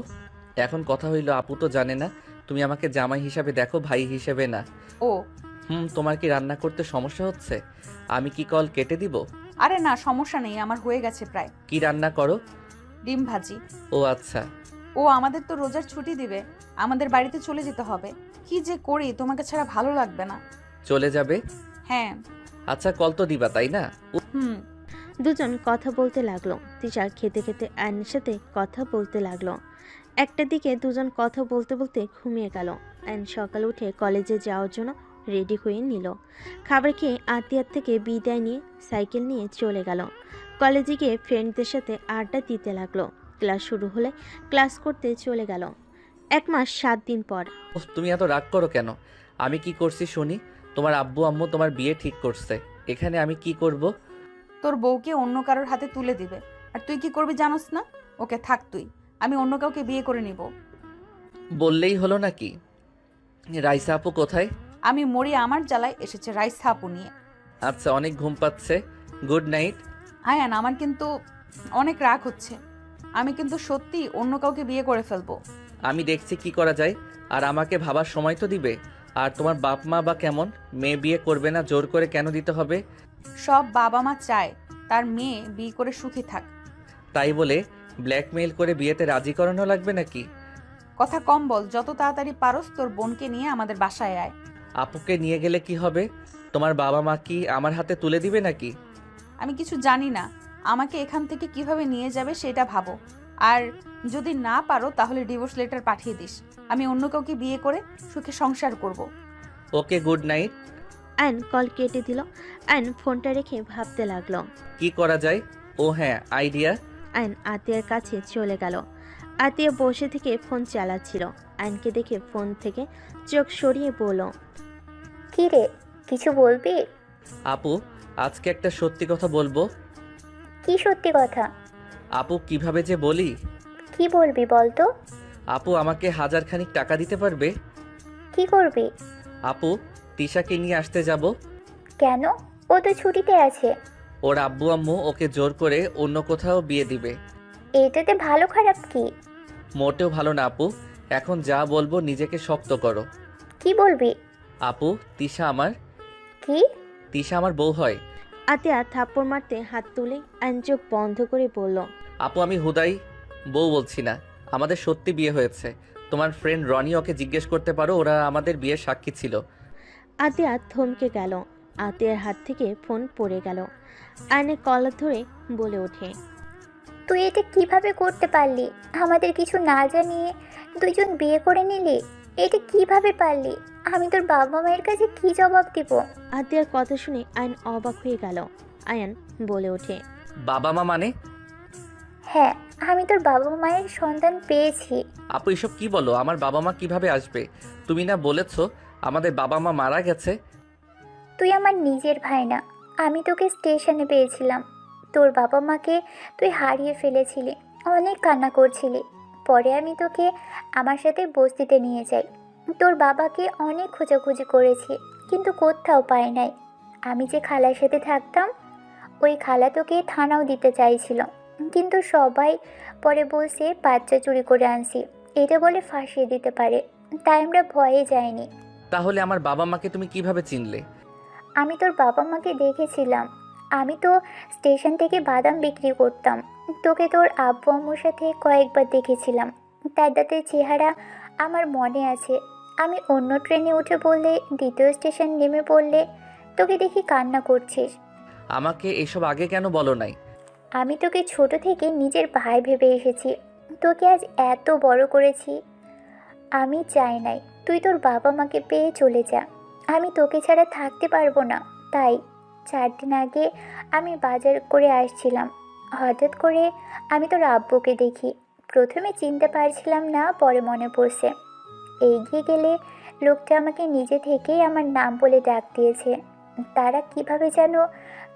এখন কথা হইলো, আপু তো জানে না তুমি আমাকে জামাই হিসাবে দেখো, ভাই হিসেবে না। ও, তোমার কি রান্না করতে সমস্যা হচ্ছে? আমি কি কল কেটে দিব? আরে না, সমস্যা নেই, আমার হয়ে গেছে প্রায়। কি রান্না করো? ডিম ভাজি। ও আচ্ছা। ও, আমাদের তো রোজার ছুটি দিবে, আমাদের বাড়িতে চলে যেতে হবে। কি যে করি, তোমাকে ছাড়া ভালো লাগবে না। চলে যাবে? হ্যাঁ। আচ্ছা, কল তো দিবা তাই না? দুজন কথা বলতে লাগলো। তিশা খেতে খেতে আয়নের সাথে কথা বলতে লাগলো। একটা দিকে দুজন কথা বলতে বলতে ঘুমিয়ে গেল। আয়ন সকালে উঠে কলেজে যাওয়ার জন্য রেডি হয়ে নিল। খাবার খেয়ে আতিয়ার থেকে বিদায় নিয়ে সাইকেল নিয়ে চলে গেল। কলেজে গিয়ে ফ্রেন্ডদের সাথে আড্ডা দিতে লাগলো। ক্লাস শুরু হলে ক্লাস করতে চলে গেল। 1 মাস 7 দিন পর। তুমি এত রাগ করো কেন? আমি কি করছি শুনি? তোমার আব্বু আম্মু তোমার বিয়ে ঠিক করছে, এখানে আমি কি করব? তোর বউকে অন্য কারোর হাতে তুলে দিবে। আর তুই কি করবি জানোস না? ওকে থাক তুই, আমি অন্য কাউকে বিয়ে করে নিব। বললেই হলো নাকি? রাইসা আপু কোথায়? আমি মরি আমার জ্বালায় এসেছে রাইসা আপু নিয়ে। আচ্ছা, অনেক ঘুম পাচ্ছে, গুড নাইট। আয়ান, আমার কিন্তু অনেক রাগ হচ্ছে। আমি কিন্তু সত্যি অন্য কাউকে বিয়ে করে ফেলবো। আমি দেখছি কি করা যায়। আর আমাকে ভাবার সময় তো দিবে। আর তোমার বাপ মা বা কেমন? মেয়ে বিয়ে করবে না, জোর করে কেন দিতে হবে? সব বাবা মা চায় তার মেয়ে বিয়ে করে সুখী থাক। তাই বলে ব্ল্যাকমেইল করে বিয়েতে রাজি করানো লাগবে নাকি? কথা কম বল, যত তাড়াতাড়ি পারোস তোর বোনকে নিয়ে আমাদের বাসায় আয়। আপুকে নিয়ে গেলে কি হবে? তোমার বাবা মা কি আমার হাতে তুলে দিবে নাকি? আমি কিছু জানি না, আমাকে এখান থেকে কিভাবে নিয়ে যাবে সেটা ভাবো। আর যদি না পারো তাহলে ডিভোর্স লেটার পাঠিয়ে দিস। আমি অন্য কাউকে বিয়ে করে সুখে সংসার করব। ওকে, গুড নাইট। আয়ন কল কেটে দিল। আয়ন ফোনটা রেখে ভাবতে লাগলো। কি করা যায়? ও হ্যাঁ, আইডিয়া। আয়ন আতিয়ার কাছে চলে গেল। আতিয়া বসে থেকে ফোন চালাচ্ছিল। আয়নকে দেখে ফোন থেকে চোখ সরিয়ে বলল, কি রে, কিছু বলবি? আপু, আজকে একটা সত্যি কথা বলবো। কি সত্যি কথা? আপু, কিভাবে যে বলি। কি বলবি বল তো? আপু, আমাকে 1000 খানিক টাকা দিতে পারবে? কি করবি? আপু, তিশাকে নিয়ে আসতে যাব। কেন? ও তো ছুটিতে আছে। ওর আব্বু আম্মু ওকে জোর করে অন্য কোথাও বিয়ে দিবে। এটাতে ভালো খারাপ কি? মোটেও ভালো না আপু। এখন যা বলবো নিজেকে শক্ত করো। কি বলবি? আপু, তিশা আমার কি? তিশা আমার বউ হয়। আতিয়া থাপ্পড় মারতে হাত তুলে আয়ন চোখ বন্ধ করে বলল, আপু, আমি হুদাই বউ বলছি না, আমাদের সত্যি বিয়ে হয়েছে। তোমার ফ্রেন্ড রনি, ওকে জিজ্ঞেস করতে পারো, ওরা আমাদের বিয়ের সাক্ষী ছিল। আতিয়া থমকে গেল। আতিয়ার হাত থেকে ফোন পড়ে গেল। আয়নের কলার ধরে বলে ওঠে, তুই এটা কিভাবে করতে পারলি? আমাদের কিছু না জানিয়ে দুইজন বিয়ে করে নিলি? এটা কিভাবে পারলি? আমি তোর বাবা মায়ের কাছে কি জবাব দিব? আতিয়ার কথা শুনে আয়ন অবাক হয়ে গেল। আয়ন বলে ওঠে, বাবা মা মানে? হ্যাঁ, আমি তোর বাবা মায়ের সন্তান পেয়েছি। আপু, এসব কি বলো? আমার বাবা মা কিভাবে আসবে? তুমি না বলেছো আমাদের বাবা মা মারা গেছে? তুই আমার নিজের ভাই না। আমি তোকে স্টেশনে পেয়েছিলাম। তোর বাবা মাকে তুই হারিয়ে ফেলেছিলি, অনেক কান্না করছিলি। পরে আমি তোকে আমার সাথে বস্তিতে নিয়ে যাই। তোর বাবাকে অনেক খোঁজাখুঁজি করেছি, কিন্তু কোথাও পাই নাই। আমি যে খালার সাথে থাকতাম, ওই খালা তোকে থানাও দিতে চাইছিল, কিন্তু সবাই পরে বলছে বাচ্চা চুরি করে আনছি, এটা বলে ফাঁসিয়ে দিতে পারে। তাই আমরা ভয়ে যাইনি। তাহলে আমার বাবা মাকে তুমি কিভাবে চিনলে? আমি তোর বাবা মাকে দেখেছিলাম। আমি তো স্টেশন থেকে বাদাম বিক্রি করতাম। তোকে তোর আব্বু আম্মুর সাথে কয়েকবার দেখেছিলাম। তার দাঁতের চেহারা আমার মনে আছে। আমি অন্য ট্রেনে উঠে বললে, দ্বিতীয় স্টেশন নেমে পড়লে তোকে দেখি কান্না করছিস। আমাকে এসব আগে কেন বলো নাই? আমি তোকে ছোট থেকে নিজের ভাই ভেবে এসেছি। তোকে আজ এত বড় করেছি। আমি চাই নাই তুই তোর বাবা মাকে পেয়ে চলে যা। আমি তোকে ছাড়া থাকতে পারবো না। তাই 4 দিন আগে আমি বাজার করে আসছিলাম। হঠাৎ করে আমি তোর আব্বুকে দেখি। প্রথমে চিনতে পারছিলাম না, পরে মনে পড়ছে। এগিয়ে গেলে লোকটা আমাকে নিজে থেকেই আমার নাম বলে ডাক দিয়েছে। তারা কিভাবে যেন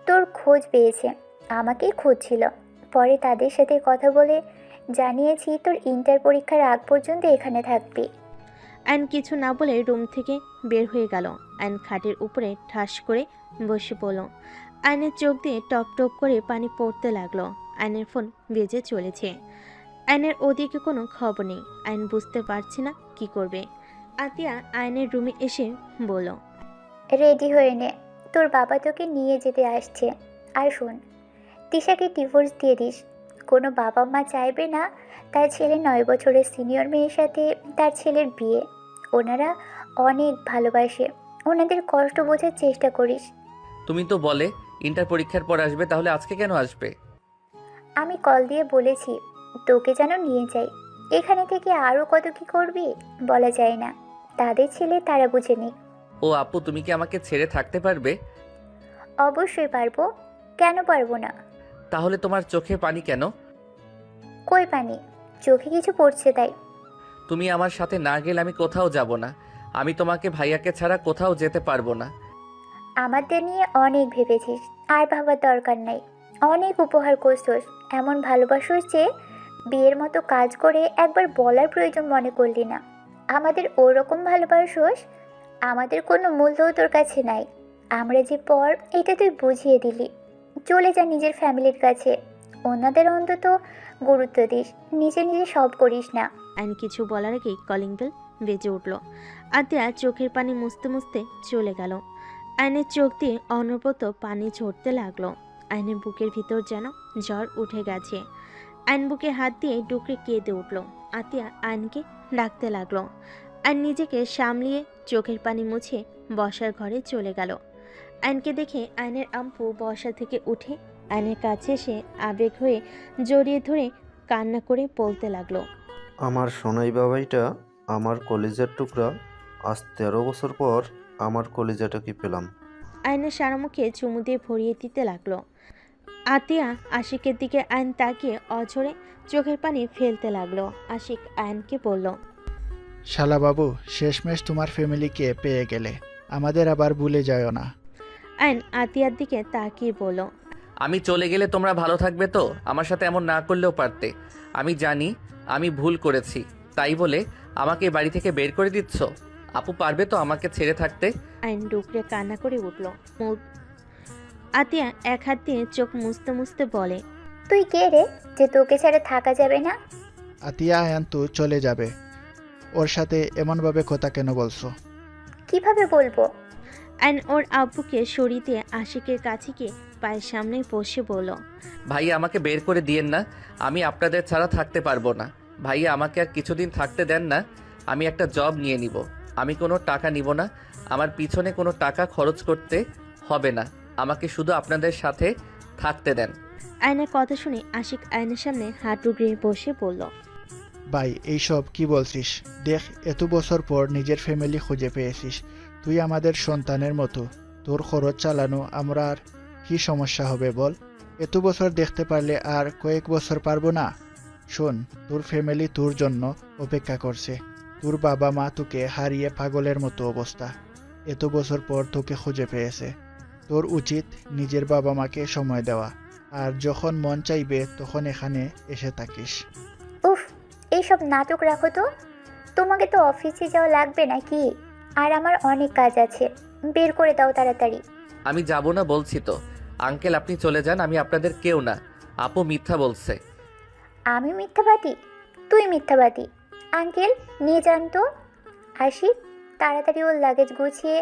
তোর খোঁজ পেয়েছে, আমাকেই খুঁজছিল। পরে তাদের সাথে কথা বলে জানিয়েছি তোর ইন্টার পরীক্ষার আগ পর্যন্ত এখানে থাকবি। আয়ন কিছু না বলে রুম থেকে বের হয়ে গেল। আয়ন খাটের উপরে ঠাস করে বসে পড়ল। আয়নের চোখ দিয়ে টপ টপ করে পানি পড়তে লাগলো। আয়নের ফোন বেজে চলেছে। আয়নের ওদিকে কোনো খবর নেই। আয়ন বুঝতে পারছে না কি করবে। আতিয়া আয়নের রুমে এসে বলল, রেডি হয়ে নে, তোর বাবা তোকে নিয়ে যেতে আসছে। আর শোন, তিশাকে ডিভোর্স দিয়ে দিস। কোনো বাবা মা চাইবে না তার ছেলে 9 বছরের সিনিয়র মেয়ের সাথে তার ছেলের বিয়ে। ওনারা অনেক ভালোবাসে, ওনাদের কষ্ট বোঝার চেষ্টা করিস। তুমি তো বলে ইন্টার পরীক্ষার পর আসবে, তাহলে আজকে কেন আসবে? আমি কল দিয়ে বলেছি তোকে যেন নিয়ে যাই। এখানে থেকে আরও কত কি করবি বলা যায় না। তাদের ছেলে তারা বুঝে নিক। ও আপু, তুমি কি আমাকে ছেড়ে থাকতে পারবে? অবশ্যই পারবো, কেন পারবো না? তাহলে তোমার চোখে পানি কেন? কই পানি? চোখে কিছু পড়ছে তাই। তুমি আমার সাথে না গেলে আমি কোথাও যাব না। আমি তোমাকে ভাইয়াকে ছাড়া কোথাও যেতে পারবো না। আমাদের নিয়ে অনেক ভেবেছিস, আর ভাবার দরকার নাই। অনেক উপহার করছোস, এমন ভালোবাসোস যে বিয়ের মতো কাজ করে একবার বলার প্রয়োজন মনে করলি না। আমাদের ওরকম ভালোবাসোস, আমাদের কোনো মূল্যও তোর কাছে নাই। আমরা যে পর এটা তুই বুঝিয়ে দিলি। চলে যা নিজের ফ্যামিলির কাছে, অন্যদের অন্তত গুরুত্ব দিস, নিজে নিজে সব করিস না। আইন কিছু বলার আগেই কলিং বেল বেজে উঠল। আতিয়া চোখের পানি মুছতে মুছতে চলে গেল। আইনের চোখ দিয়ে অনবরত পানি ঝরতে লাগলো। আইনের বুকের ভিতর যেন জ্বর উঠে গেছে। আইন বুকে হাত দিয়ে ডুকরে কেঁদে উঠল। আতিয়া আইনকে ডাকতে লাগলো। আইন নিজেকে সামলিয়ে চোখের পানি মুছে বসার ঘরে চলে গেল। আইনকে দেখে আইনের আম্পু বসা থেকে উঠে আইনের কাছে এসে আবেগ হয়ে জড়িয়ে ধরে কান্না করে বলতে লাগলো, আমার সোনাই বাবাইটা, আমার কলিজার টুকরা, আজ 13 বছর পর আমার কলিজাটাকে পেলাম। আয়নের সারা মুখে চুমু দিয়ে ভরিয়ে দিতে লাগলো। আতিয়া আশিকের দিকে আইন তাকিয়ে অঝরে চোখের পানি ফেলতে লাগলো। আশিক আয়নকে বলল, শালাবাবু, শেষমেশ তোমার ফ্যামিলিকে পেয়ে গেলে, আমাদের আবার ভুলে যাও না। আইন আতিয়ার দিকে তাকিয়ে বলল, আমি চলে গেলে তোমরা ভালো থাকবে তো? আমার সাথে এমন না করলেও পারতে। আমি জানি আমি ভুল করেছি, তাই বলে আমাকে বাড়ি থেকে বের করে দিচ্ছ? আপু পারবে তো আমাকে ছেড়ে থাকতে? আইন ডুকরে কান্না করে উঠল। আতিয়া এক হাত দিয়ে চোখ মুছতে মুছতে বলে, তুই কে রে যে তোকে ছেড়ে থাকা যাবে না? আতিয়া আয়ান তো চলে যাবে, ওর সাথে এমনভাবে কথা কেন বলছো? কিভাবে বলবো? আইন ওর আব্বুকে সরিয়ে দিয়ে আশিকের কাছে গিয়ে পায়ের সামনে বসে বলল, ভাইয়া আমাকে বের করে দিয়েন না, আমি আপনাদের ছাড়া থাকতে পারবো না। ভাইয়া আমাকে আর কিছুদিন থাকতে দেন না, আমি একটা জব নিয়ে নিব। আমি কোনো টাকা নিব না, আমার পিছনে কোনো টাকা খরচ করতে হবে না, আমাকে শুধু আপনাদের সাথে থাকতে দেন। আয়নের কথা শুনে আশিক আয়নের সামনে হাঁটু গিয়ে বসে বলল, ভাই, এইসব কি বলছিস? দেখ, এত বছর পর নিজের ফ্যামিলি খুঁজে পেয়েছিস, তুই আমাদের সন্তানের মতো। তোর খরচ চালানো আমরা আর কি সমস্যা হবে বল? এত বছর দেখতে পারলে আর কয়েক বছর পারবো না? শোন, তোর ফ্যামিলি তোর জন্য অপেক্ষা করছে। তোর বাবা মা তোকে হারিয়ে পাগলের মতো অবস্থা, এত বছর পর তোকে খুঁজে পেয়েছে। তোর উচিত নিজের বাবা মাকে সময় দেওয়া, আর যখন মন চাইবে তখন এখানে এসে থাকিস। উফ, এইসব নাটক রাখো তো। তোমাকে তো অফিসে যাওয়া লাগবে নাকি? আর আমার অনেক কাজ আছে, বের করে দাও তাড়াতাড়ি। আমি যাব না বলছি তো। আঙ্কেল আপনি চলে যান, আমি আপনাদের কেউ না। আপু মিথ্যা বলছে। আমি মিথ্যাবাদী? তুই মিথ্যাবাদী। আঙ্কেল নিয়ে যান তো। আসি, তাড়াতাড়ি ওর লাগেজ গুছিয়ে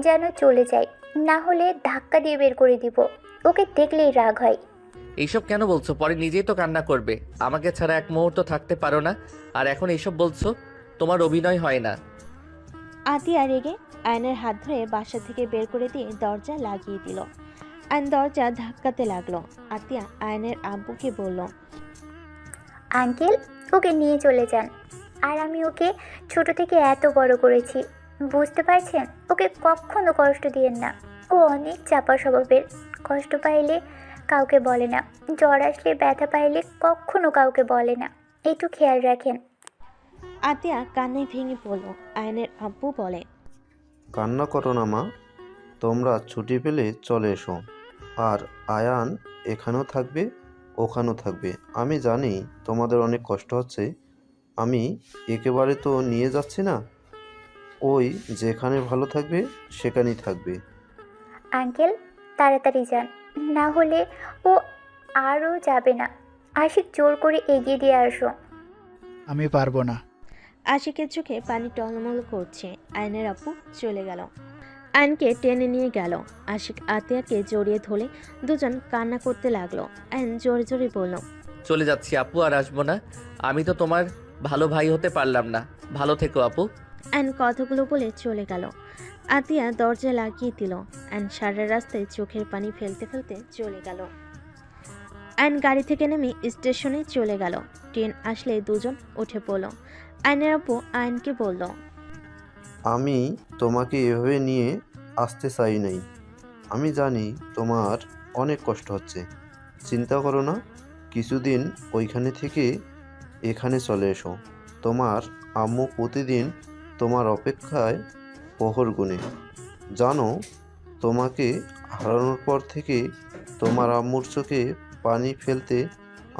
যেন চলে যায়, না হলে ধাক্কা দিয়ে বের করে দিব। ওকে দেখলেই রাগ হয়। এইসব কেন বলছো? পরে নিজেই তো কান্না করবে। আমাকে ছাড়া এক মুহূর্ত থাকতে পারো না, আর এখন এইসব বলছো? তোমার অভিনয় হয় না। আতিয়া রেগে আয়নের হাত ধরে বাসা থেকে বের করে দিয়ে দরজা লাগিয়ে দিল। আয়ন দরজা ধাক্কাতে লাগলো। আতিয়া আয়নের আব্বুকে বলল, আঙ্কেল ওকে নিয়ে চলে যান। আর আমি ওকে ছোট থেকে এত বড় করেছি, বুঝতে পারছেন? ওকে কখনো কষ্ট দিয়েন না। ও অনেক চাপা স্বভাবের, কষ্ট পাইলে কাউকে বলে না, জ্বর আসলে ব্যথা পাইলে কখনো কাউকে বলে না, একটু খেয়াল রাখেন। আতিয়া কান্নায় ভেঙে পড়ল। আয়নের আব্বু বলে, কান্না করো না মা, তোমরা ছুটি পেলে চলে এসো। আর আয়ান এখানেও থাকবে, ওখানেও থাকবে। আমি জানি তোমাদের অনেক কষ্ট হচ্ছে, আমি একেবারে তো নিয়ে যাচ্ছি না। ওই যেখানে ভালো থাকবে সেখানেই থাকবে। আঙ্কেল তাড়াতাড়ি যান, না হলে ও আরও যাবে না। আশিক জোর করে এগিয়ে দিয়ে আসো। আমি পারবো না। আশিকের চোখে পানি টলমল করছে। আয়নের আব্বু চলে গেল। আয়নকে টেনে নিয়ে গেল। আশিক আতিয়াকে জড়িয়ে ধরে দুজন কান্না করতে লাগলো। আয়ন জোরে জোরে বলল, চলে যাচ্ছি আপু, আর আসবো না। আমি তো তোমার ভালো ভাই হতে পারলাম না। ভালো থেকো আপু। আয়ন কথাগুলো বলে চলে গেল। আতিয়া দরজা লাগিয়ে দিল। আয়ন সারা রাস্তায় চোখের পানি ফেলতে ফেলতে চলে গেল। আয়ন গাড়ি থেকে নেমে স্টেশনে চলে গেল। ট্রেন আসলে দুজন উঠে পড়ল। আয়নের আব্বু আয়নকে বলল, আমি তোমাকে এভাবে নিয়ে আসতে চাই নাই। আমি জানি তোমার অনেক কষ্ট হচ্ছে, চিন্তা করো না। কিছুদিন ওইখানে থেকে এখানে চলে এসো। তোমার আম্মু প্রতিদিন তোমার অপেক্ষায় প্রহর গুনে। জানো, তোমাকে হারানোর পর থেকে তোমার আম্মুর চোখে পানি ফেলতে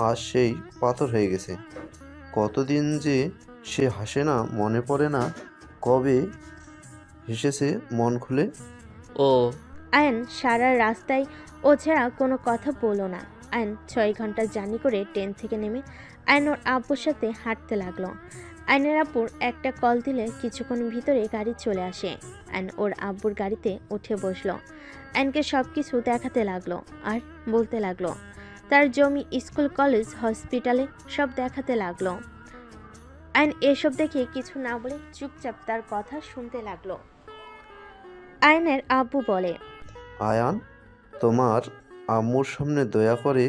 আজ সেই পাথর হয়ে গেছে। কতদিন যে সে হাসে না, মনে পড়ে না কবে হেসেছে মন খুলে। ও আয়ন সারা রাস্তায় ও ছাড়া কোনো কথা বলো না। আয়ন 6 ঘন্টা জার্নি করে ট্রেন থেকে নেমে আয়ন ওর আব্বুর সাথে হাঁটতে লাগলো। আয়নের আব্বুর একটা কল দিলে কিছুক্ষণ ভিতরে গাড়ি চলে আসে। আয়ন ওর আব্বুর গাড়িতে উঠে বসলো। আয়নকে সব কিছু দেখাতে লাগলো আর বলতে লাগলো তার জমি, স্কুল, কলেজ, হসপিটালে সব দেখাতে লাগলো। আয়ন এসব দেখে কিছু না বলে চুপচাপ তার কথা শুনতে লাগলো। আয়নের আব্বু বলে, আয়ান, তোমার আম্মুর সামনে দয়া করে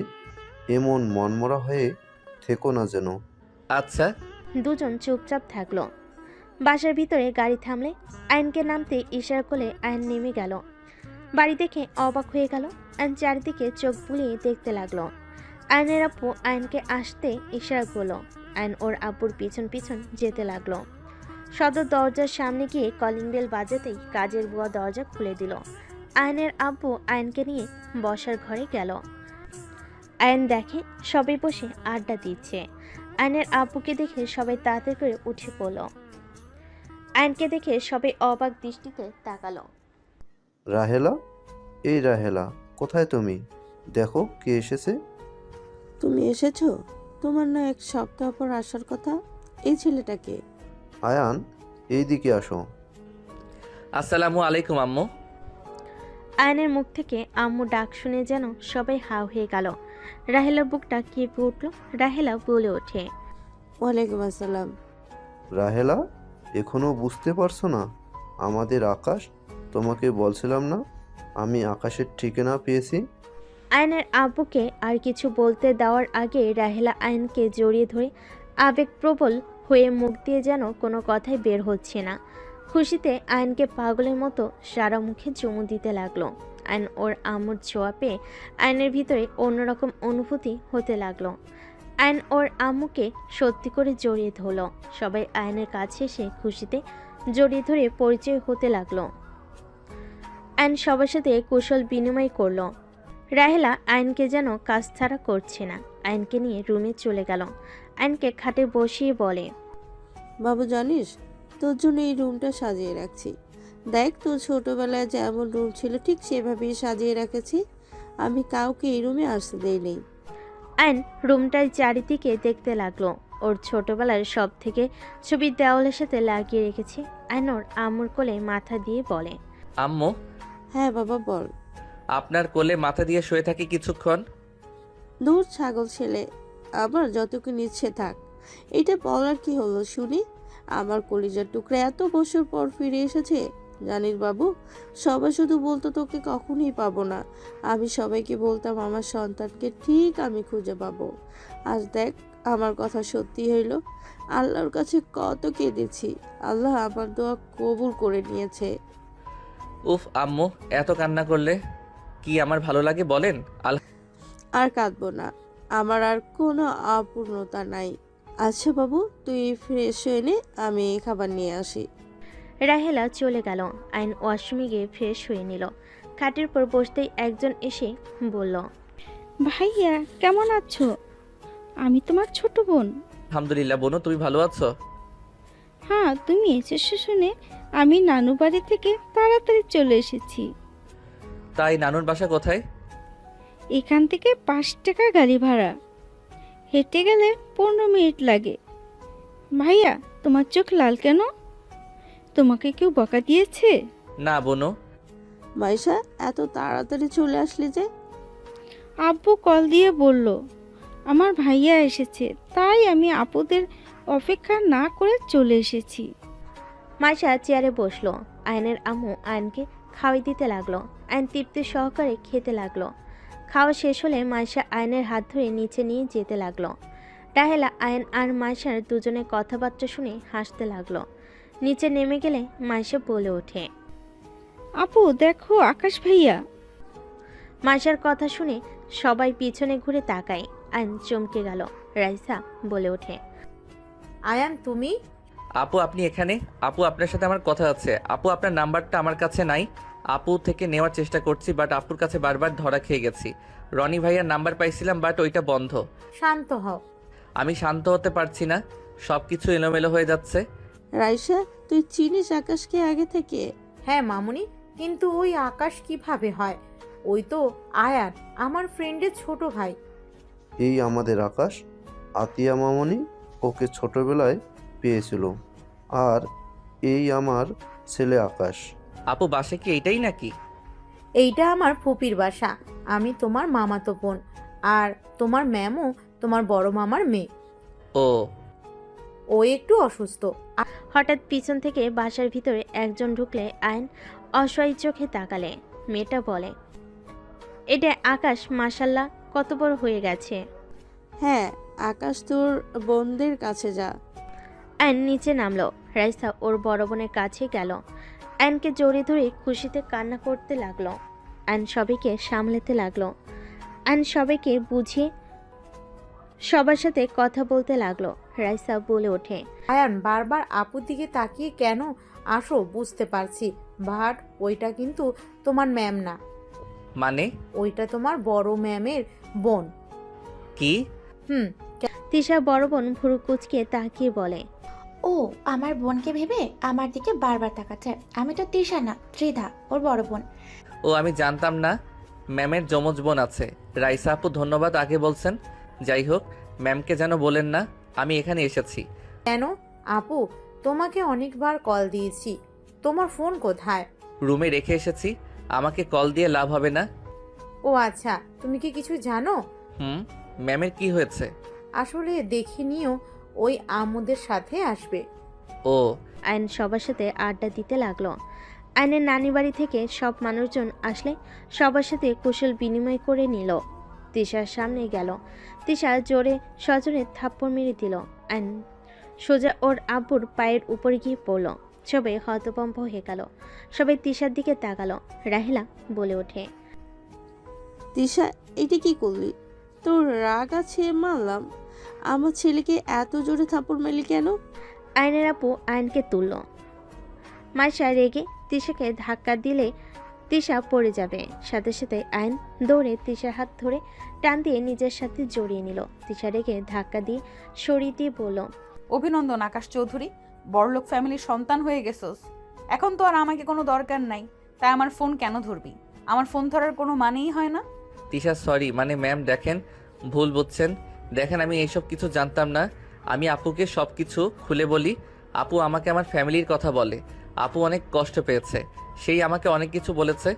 এমন মনমরা হয়ে থেকো না যেন। আচ্ছা। দুজন চুপচাপ থাকলো। বাসার ভিতরে গাড়ি থামলে আয়নকে নামতে ইশারা করলে আয়ন নেমে গেল। বাড়ি দেখে অবাক হয়ে গেল। আয়ন চারিদিকে চোখ বুলিয়ে দেখতে লাগলো। আয়নের আব্বু আয়নকে আসতে ইশারা করলো। আয়ন ওর আব্বুর পিছন পিছন যেতে লাগলো। সদর দরজার সামনে গিয়ে কলিং বেল বাজাতেই কাজের বুয়া দরজা খুলে দিল। আয়নের আব্বু আয়নকে নিয়ে বসার ঘরে গেল। আয়ন দেখে সবাই বসে আড্ডা দিচ্ছে। আয়নের আব্বুকে দেখে সবাই তাড়াতাড়ি করে উঠে পড়ল। আয়নকে দেখে সবাই অবাক দৃষ্টিতে তাকালো। রাহেলা, এই রাহেলা, কোথায় তুমি? দেখো কে এসেছে। তুমি এসেছো? তোমার না 1 সপ্তাহ পর আসার কথা। এই ছেলেটাকে। আয়ান, এইদিকে আসো। আসসালামু আলাইকুম আম্মু। আয়নের মুখ থেকে আম্মু ডাক শুনে যেন সবাই হা হয়ে গেল। রাহেলার বুকটা কেঁপে উঠল। রাহেলা বলে ওঠে, ওয়ালাইকুম আসসালাম। রাহেলা, এখনো বুঝতে পারছো না? আমাদের আকাশ। তোমাকে বলছিলাম না আমি আকাশের ঠিকানা পেয়েছি। আয়নের আব্বুকে আর কিছু বলতে দেওয়ার আগে রাহেলা আয়নকে জড়িয়ে ধরে আবেগপ্রবল হয়ে মুখ দিয়ে যেন কোনো কথাই বের হচ্ছে না। খুশিতে আয়নকে পাগলের মতো সারা মুখে চুমু দিতে লাগলো। আয়ন ওর আম্মুর ছোঁয়া পেয়ে আয়নের ভিতরে অন্যরকম অনুভূতি হতে লাগলো। আয়ন ওর আম্মুকে সত্যি করে জড়িয়ে ধরল। সবাই আয়নের কাছে এসে খুশিতে জড়িয়ে ধরে পরিচয় হতে লাগলো। আয়ন সবার সাথে কুশল বিনিময় করলো। রাহেলা আয়নকে যেন কাজ ছাড়া করছে না। আয়নকে নিয়ে রুমে চলে গেল। আয়নকে খাটে বসিয়ে বলে, বাবু জানিস, তোর জন্য এই রুমটা সাজিয়ে রাখছি। দেখ, তোর ছোটবেলায় যেমন রুম ছিল ঠিক সেভাবেই সাজিয়ে রেখেছি। আমি কাউকে এই রুমে আসতে দেইনি। আয়ন রুমটার চারিদিকে দেখতে লাগলো। ওর ছোটবেলার সব থেকে ছবি দেওয়ালের সাথে লাগিয়ে রেখেছে। আয়ন ওর আম্মুর কোলে মাথা দিয়ে বলে, আম্মু, হ্যাঁ বাবা বল। আপনার কোলে মাথা দিয়ে শুয়ে থাকি কিছুক্ষণ। দূর ছাগল ছেলে, আবার যতক্ষণ ইচ্ছে থাক। এটা বলার কি হলো শুনি? আমার কলিজার টুকরা এত বছর পর ফিরে এসেছে। জানিস বাবু, সবাই শুধু বলতো তোকে কখনোই পাবো না। আমি সবাইকে বলতাম আমার সন্তানকে ঠিক আমি খুঁজে পাবো। আজ দেখ, আমার কথা সত্যি হইল। আল্লাহর কাছে কত কেঁদেছি, আল্লাহ আমার দোয়া কবুল করে নিয়েছে। উফ আম্মু, এত কান্না করলে কি আমার ভালো লাগে বলেন? আর কাঁদবো না, আমার আর কোনো অপূর্ণতা নাই। আচ্ছা বাবু, তুই ফ্রেশ হয়ে নে, আমি খাবার নিয়ে আসি। রাহেলা চলে গেল। আয়ন ওয়াশরুমে গিয়ে ফ্রেশ হয়ে নিল। খাটের পর বসতেই একজন এসে বলল, ভাইয়া কেমন আছো? আমি তোমার ছোট বোন। আলহামদুলিল্লাহ বোনু, তুমি ভালো আছো? হ্যাঁ, তুমি এসেছো শুনে আমি নানু বাড়ি থেকে তাড়াতাড়ি চলে এসেছি। তাই নানুর বাসা কোথায়? এখান থেকে 5 টাকা গাড়ি ভাড়া, হেঁটে গেলে 15 মিনিট লাগে। ভাইয়া, তোমার চোখ লাল কেন? তোমাকে কেউ বকা দিয়েছে? না বোনু। মাইশা, এত তাড়াতাড়ি চলে আসলি যে? আব্বু কল দিয়ে বলল আমার ভাইয়া এসেছে, তাই আমি আপুদের অপেক্ষা না করে চলে এসেছি। মাইশা চেয়ারে বসলো। আয়নের আম্মু আয়নকে খাওয়াই দিতে লাগলো। আয়ন তৃপ্তি সহকারে খেতে লাগলো। খাওয়া শেষ হলে মাইশা আয়নের হাত ধরে নিচে নিয়ে যেতে লাগলো। রাহেলা আয়ন আর মাইশার দুজনের কথাবার্তা শুনে হাসতে লাগলো। নিচে নেমে গেলে মাইশা বলে ওঠে, আপু দেখো আকাশ ভাইয়া। মাইশার কথা শুনে সবাই পিছনে ঘুরে তাকায়। আয়ন চমকে গেল। রাইসা বলে ওঠে, আয়ান তুমি? আপু আপনি এখানে? আপু আপনার সাথে আমার কথা আছে। আপু আপনার নাম্বারটা আমার কাছে নাই। আপু থেকে নেওয়ার চেষ্টা করছি, বাট আপুর কাছে বারবার ধরা খেয়ে গেছি। রনি ভাইয়ার নাম্বার পাইছিলাম, বাট ওইটা বন্ধ। শান্ত হও। আমি শান্ত হতে পারছি না, সব কিছু এলোমেলো হয়ে যাচ্ছে। রাইসা, তুই চিনিস আকাশকে আগে থেকে? হ্যাঁ মামুনি, কিন্তু ওই আকাশ কিভাবে হয়? ওই তো আয়ান, আমার ফ্রেন্ডের ছোট ভাই। এই আমাদের আকাশ, আতিয়া মামনি ওকে ছোটবেলায় পেয়েছিল। আর এই আমার ছেলে আকাশ। আপু বাসে কি এইটাই নাকি? এইটা আমার ফুপির বাসা। আমি তোমার মামাতো বোন, আর তোমার ম্যামও তোমার বড় মামার মেয়ে। ও ও একটু অসুস্থ। হঠাৎ পিছন থেকে বাসার ভিতরে একজন ঢুকলে আয়ন অসহায় চোখে তাকালে। মেয়েটা বলে, এটা আকাশ, মাশাল্লাহ কত বড় হয়ে গেছে। হ্যাঁ, আকাশ তোর বোনদের কাছে যা। আয়ন নিচে নামলো। রাইসা ওর বড় বোনের কাছে গেল। আয়নকে জড়িয়ে ধরে খুশিতে কান্না করতে লাগলো। আয়ন সবাইকে সামলাতে লাগলো। আয়ন সবাইকে বুঝিয়ে সবার সাথে কথা বলতে লাগলো। রাইসা বলে ওঠে, আয়ান বারবার আপুর দিকে তাকিয়ে কেন আসো বুঝতে পারছি, বাট ওইটা কিন্তু তোমার ম্যাম না, মানে? ওইটা তোমার বড় ম্যামের বোন। কি? হুম। তিশা বড় বোন ভুরু কুচকে তাকিয়ে বলে, ও আমার বোনকে ভেবে আমার দিকে বারবার তাকাচ্ছে। আমি তো তৃষা না, ত্রিধা, ওর বড় বোন। ও আমি জানতাম না ম্যামের যমজ বোন আছে। রাইসা আপু ধন্যবাদ আগে বলছেন। যাই হোক, ম্যামকে যেন বলেন না আমি এখানে এসেছি। কেন আপু, তোমাকে অনেকবার কল দিয়েছি, তোমার ফোন কোথায়? রুমে রেখে এসেছি, আমাকে কল দিয়ে লাভ হবে না। ও আচ্ছা, তুমি কি কিছু জানো? ম্যামের কি হয়েছে? আসলে দেখে নিও, ওই আমুদের সাথে আসবে। ও। আয়ন সবার সাথে আড্ডা দিতে লাগলো। আয়নের নানি বাড়ি থেকে সব মানুষজন আসলে সবার সাথে কুশল বিনিময় করে নিল। তিশার সামনে গেল। তিশা জোরে সজোরে থাপ্পড় মেরে দিল। আয়ন সোজা ওর আব্বুর পায়ের উপরে গিয়ে পড়ল। সবাই হতভম্ব হয়ে গেল। সবাই তিশার দিকে তাকালো। রাহিলা বলে ওঠে, তিশা, এটা কি করলি? তোর রাগ আছে মানলাম, আমার ছেলেকে এত জোরে থাপ্পড় মারলি কেন? আয়নের আপু আয়নকে তুলল। মাইশা রেগে তিশাকে ধাক্কা দিলে তিশা পড়ে যাবে। সাথে সাথে আয়ন দৌড়ে তিশার হাত ধরে টান দিয়ে নিজের সাথে জড়িয়ে নিল। তিশা রেগে ধাক্কা দিয়ে সরিয়ে দিয়ে বলল, অভিনন্দন আকাশ চৌধুরী, বড়লোক ফ্যামিলির সন্তান হয়ে গেছোস। এখন তো আর আমাকে কোনো দরকার নাই, তাই আমার ফোন কেন ধরবি? আমার ফোন ধরার কোনো মানেই হয় না। তিশা সরি, মানে ম্যাম দেখেন, ভুল বুঝছেন। দেখেন আমি এইসব কিছু জানতাম না। আমি আপুকে সব কিছু খুলে বলি। আপু আমাকে আমার ফ্যামিলির কথা বলে। আপু অনেক কষ্ট পেয়েছে, সেই আমাকে অনেক কিছু বলেছে।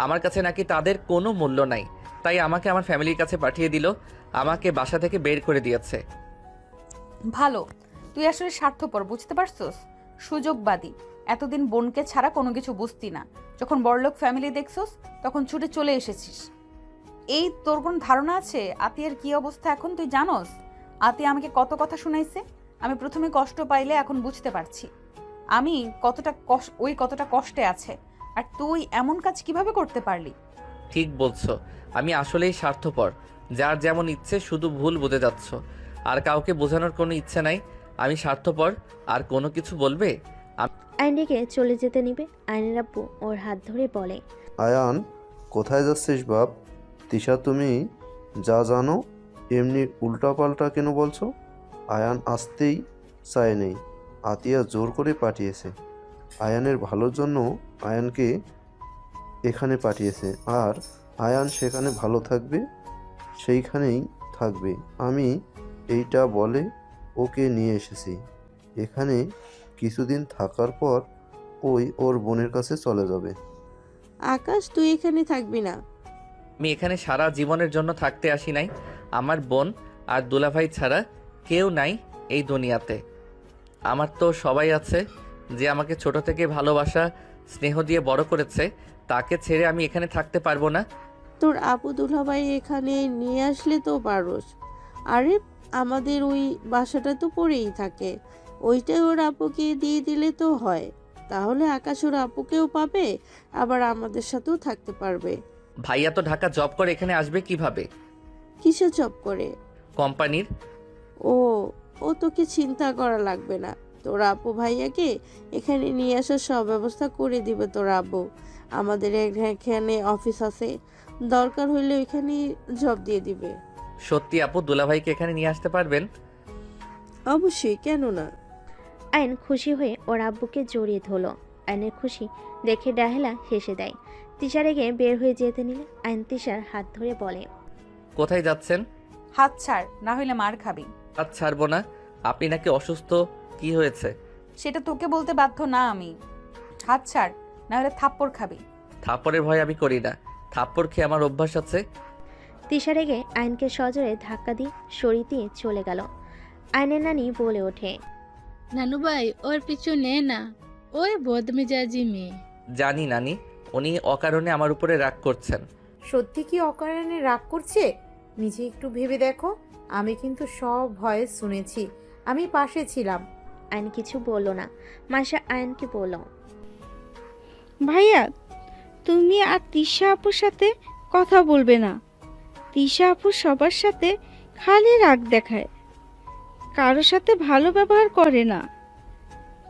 আমার কাছে নাকি তাদের কোনো মূল্য নাই, তাই আমাকে আমার ফ্যামিলির কাছে পাঠিয়ে দিল। আমাকে বাসা থেকে বের করে দিয়েছে। ভালো, তুই আসলে স্বার্থপর, বুঝতে পারছোস? সুযোগবাদী। এতদিন বোনকে ছাড়া কোনো কিছু বুঝতি না, যখন বড়লোক ফ্যামিলি দেখছোস তখন ছুটে চলে এসেছিস। এই তোর কোন ধারণা আছে আতিয়ার কি অবস্থা এখন? তুই জানোস আতিয়া আমাকে কত কথা শুনাইছে? আমি প্রথমে কষ্ট পাইলে এখন বুঝতে পারছি আমি কতটা কষ্টে আছে। আর তুই এমন কাজ কিভাবে করতে পারলি? ঠিক বলছো, আমি আসলেই স্বার্থপর। যার যেমন ইচ্ছে শুধু ভুল বুঝে যাচ্ছ, আর কাউকে বোঝানোর কোনো ইচ্ছে নাই। আমি স্বার্থপর। আর কোনো কিছু বলবে? আয়নকে চলে যেতে নিবে। আয়নের আব্বু ওর হাত ধরে বলে, আয়ান, কোথায় যাচ্ছিস বাপ? তিশা তুমি যা জানো এমনি উল্টাপাল্টা কেন বলছো? আয়ান আসতেই চায়নি, আতিয়া জোর করে পাঠিয়েছে। আয়ানের ভালোর জন্য আয়ানকে এখানে পাঠিয়েছে, আর আয়ান সেখানে ভালো থাকবে, সেইখানেই থাকবে। আমি এইটা বলে ওকে নিয়ে এসেছি। এখানে কিছুদিন থাকার পর ওই ওর বোনের কাছে চলে যাবে। আকাশ, তুই এখানে থাকবি না। আমি এখানে সারা জীবনের জন্য থাকতে আসি নাই। আমার বোন আর দুলাভাই ছাড়া কেউ নাই এই দুনিয়াতে। আমার তো সবাই আছে, যে আমাকে ছোট থেকে ভালোবাসা স্নেহ দিয়ে বড় করেছে। তাকে ছেড়ে আমি এখানে থাকতে পারবো না। তোর আপু দুলাভাই এখানে নিয়ে আসলে তো পারোস। আরে আমাদের ওই বাসাটা তো পড়েই থাকে, ওইটাই ওর আপুকে দিয়ে দিলে তো হয়। তাহলে আকাশ ওর আপুকেও পাবে, আবার আমাদের সাথেও থাকতে পারবে। ভাইয়া তো ঢাকা জব করে, এখানে আসবে কিভাবে? কিসে জব করে? কোম্পানির। ও ও তোকে চিন্তা করা লাগবে না, তোর আপু ভাইয়াকে এখানে নিয়ে আসার সব ব্যবস্থা করে দিবে তোর আব্বু। আমাদের এখানে অফিস আছে, দরকার হইলে ওইখানে জব দিয়ে দিবে। সত্যি আপু দুলাভাইকে এখানে নিয়ে আসতে পারবেন? অবশ্যই, কেন না। আয়ন খুশি হয়ে ওর আব্বুকে জড়িয়ে ধরলো। আয়নের খুশি দেখে ডাহেলা হেসে দেয়। তিশা রেগে বের হয়ে যেতে নিলে আয়ন তিশার হাত ধরে বলে, কোথায় যাচ্ছেন? হাত ছাড়, না হইলে মার খাবি। হাত ছাড়বো না। আপনি নাকি অসুস্থ? কি হয়েছে? সেটা তোকে বলতে বাধ্য না আমি। হাত ছাড়, না হলে থাপ্পড় খাবি। থাপ্পড়ের ভয় আমি করি না, থাপ্পড় খেয়ে আমার অভ্যাস আছে। তিশা রেগে আয়নকে সজোরে ধাক্কা দিয়ে সরিয়ে দিয়ে চলে গেল। আয়নের নানি বলে ওঠে, নানু ভাই ওর পিছু নে না, ওই বদমেজাজি মেয়ে। জানি নানি, উনি অকারণে আমার উপরে রাগ করছেন। সত্যি কি অকারণে রাগ করছে? নিজে একটু ভেবে দেখো। আমি কিন্তু সব ভয়েস শুনেছি, আমি পাশে ছিলাম। আয়ন কিছু বলল না। মাসা আয়নকে বলল, ভাইয়া তুমি আর তিশা আপুর সাথে কথা বলবে না। তিশা আপু সবার সাথে খালি রাগ দেখায়, কারোর সাথে ভালো ব্যবহার করে না।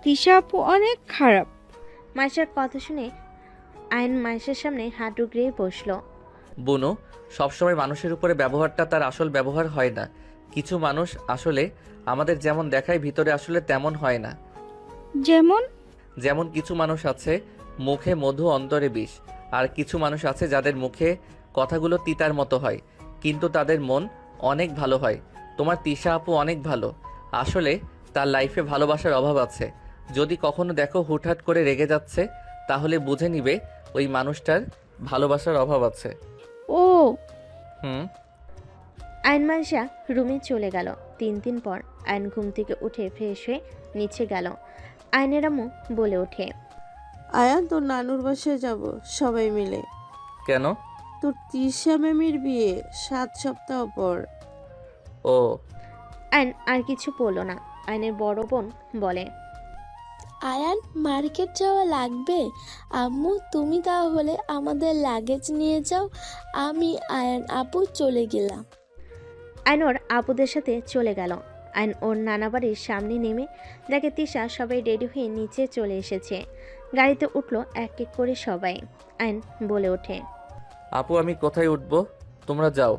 তিশা আপু অনেক খারাপ। মাসার কথা শুনে আয়ন মাসের সামনে হাঁটু গেড়ে বসলো। বুনু, সবসময় মানুষের উপরে ব্যবহারটা তার আসল ব্যবহার হয় না। কিছু মানুষ আসলে আমাদের যেমন দেখায় ভিতরে আসলে তেমন হয় না। যেমন যেমন কিছু মানুষ আছে মুখে মধু অন্তরে বিষ, আর কিছু মানুষ আছে যাদের মুখে কথাগুলো তিতার মতো হয় কিন্তু তাদের মন অনেক ভালো হয়। তোমার তিশা আপু অনেক ভালো। আসলে তার লাইফে ভালোবাসার অভাব আছে। যদি কখনো দেখো হুটহাট করে রেগে যাচ্ছে, তাহলে বুঝে নিবে ওই মানুষটার ভালোবাসার অভাব আছে। ও হুম। আয়ন মাসা রুমে চলে গেল। 3 দিন পর আয়ন ঘুম থেকে উঠে ফ্রেশ হয়ে নিচে গেল। আয়নের আম্মু বলে ওঠে, আয়ান, তোর নানুর বাসায় যাব সবাই মিলে। কেন? তোর তিশা ম্যামের বিয়ে 7 সপ্তাহ পর। ও। আয়ন আর কিছু বলল না। আয়নের বড় বোন বলে, আয়ান, মার্কেট যাওয়া লাগবে? আম্মু তুমি তাহলে আমাদের লাগেজ নিয়ে যাও, আমি আয়ান আপু চলে গেলাম। আয়ন ওর আপুদের সাথে চলে গেল। আয়ন ওর নানা বাড়ির সামনে নেমে দেখে তিশা সবাই রেডি হয়ে নিচে চলে এসেছে। গাড়িতে উঠলো এক এক করে সবাই। আয়ন বলে ওঠে, আপু আমি কোথায় উঠবো? তোমরা যাও।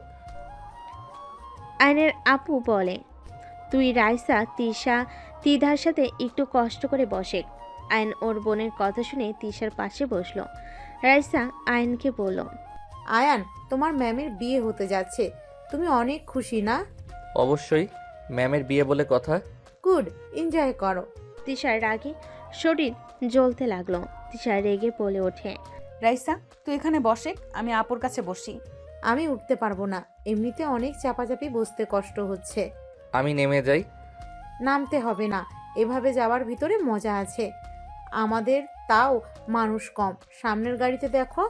আয়নের আপু বলে, তুই রাইসা তিশা তিধার সাথে একটু কষ্ট করে বসে। আয়ন ওর বোনের কথা শুনে তিশার পাশে বসলো। রাইসা আয়নকে বলল, আয়ান, তোমার ম্যামের বিয়ে হতে যাচ্ছে, তুমি অনেক খুশি না? অবশ্যই, ম্যামের বিয়ে বলে কথা। গুড, এনজয় করো। তিশার রাগে শরীর জ্বলতে লাগলো। তিশা রেগে বলে ওঠে, রাইসা তুই এখানে বসে, আমি আপুর কাছে বসি। আমি উঠতে পারবো না, এমনিতে অনেক চাপাচাপি বসতে কষ্ট হচ্ছে। আমি নেমে যাই। নামতে হবে না, এভাবে যাওয়ার ভিতরে মজা আছে। আমাদের তাও মানুষ কম, সামনের গাড়িতে দেখো।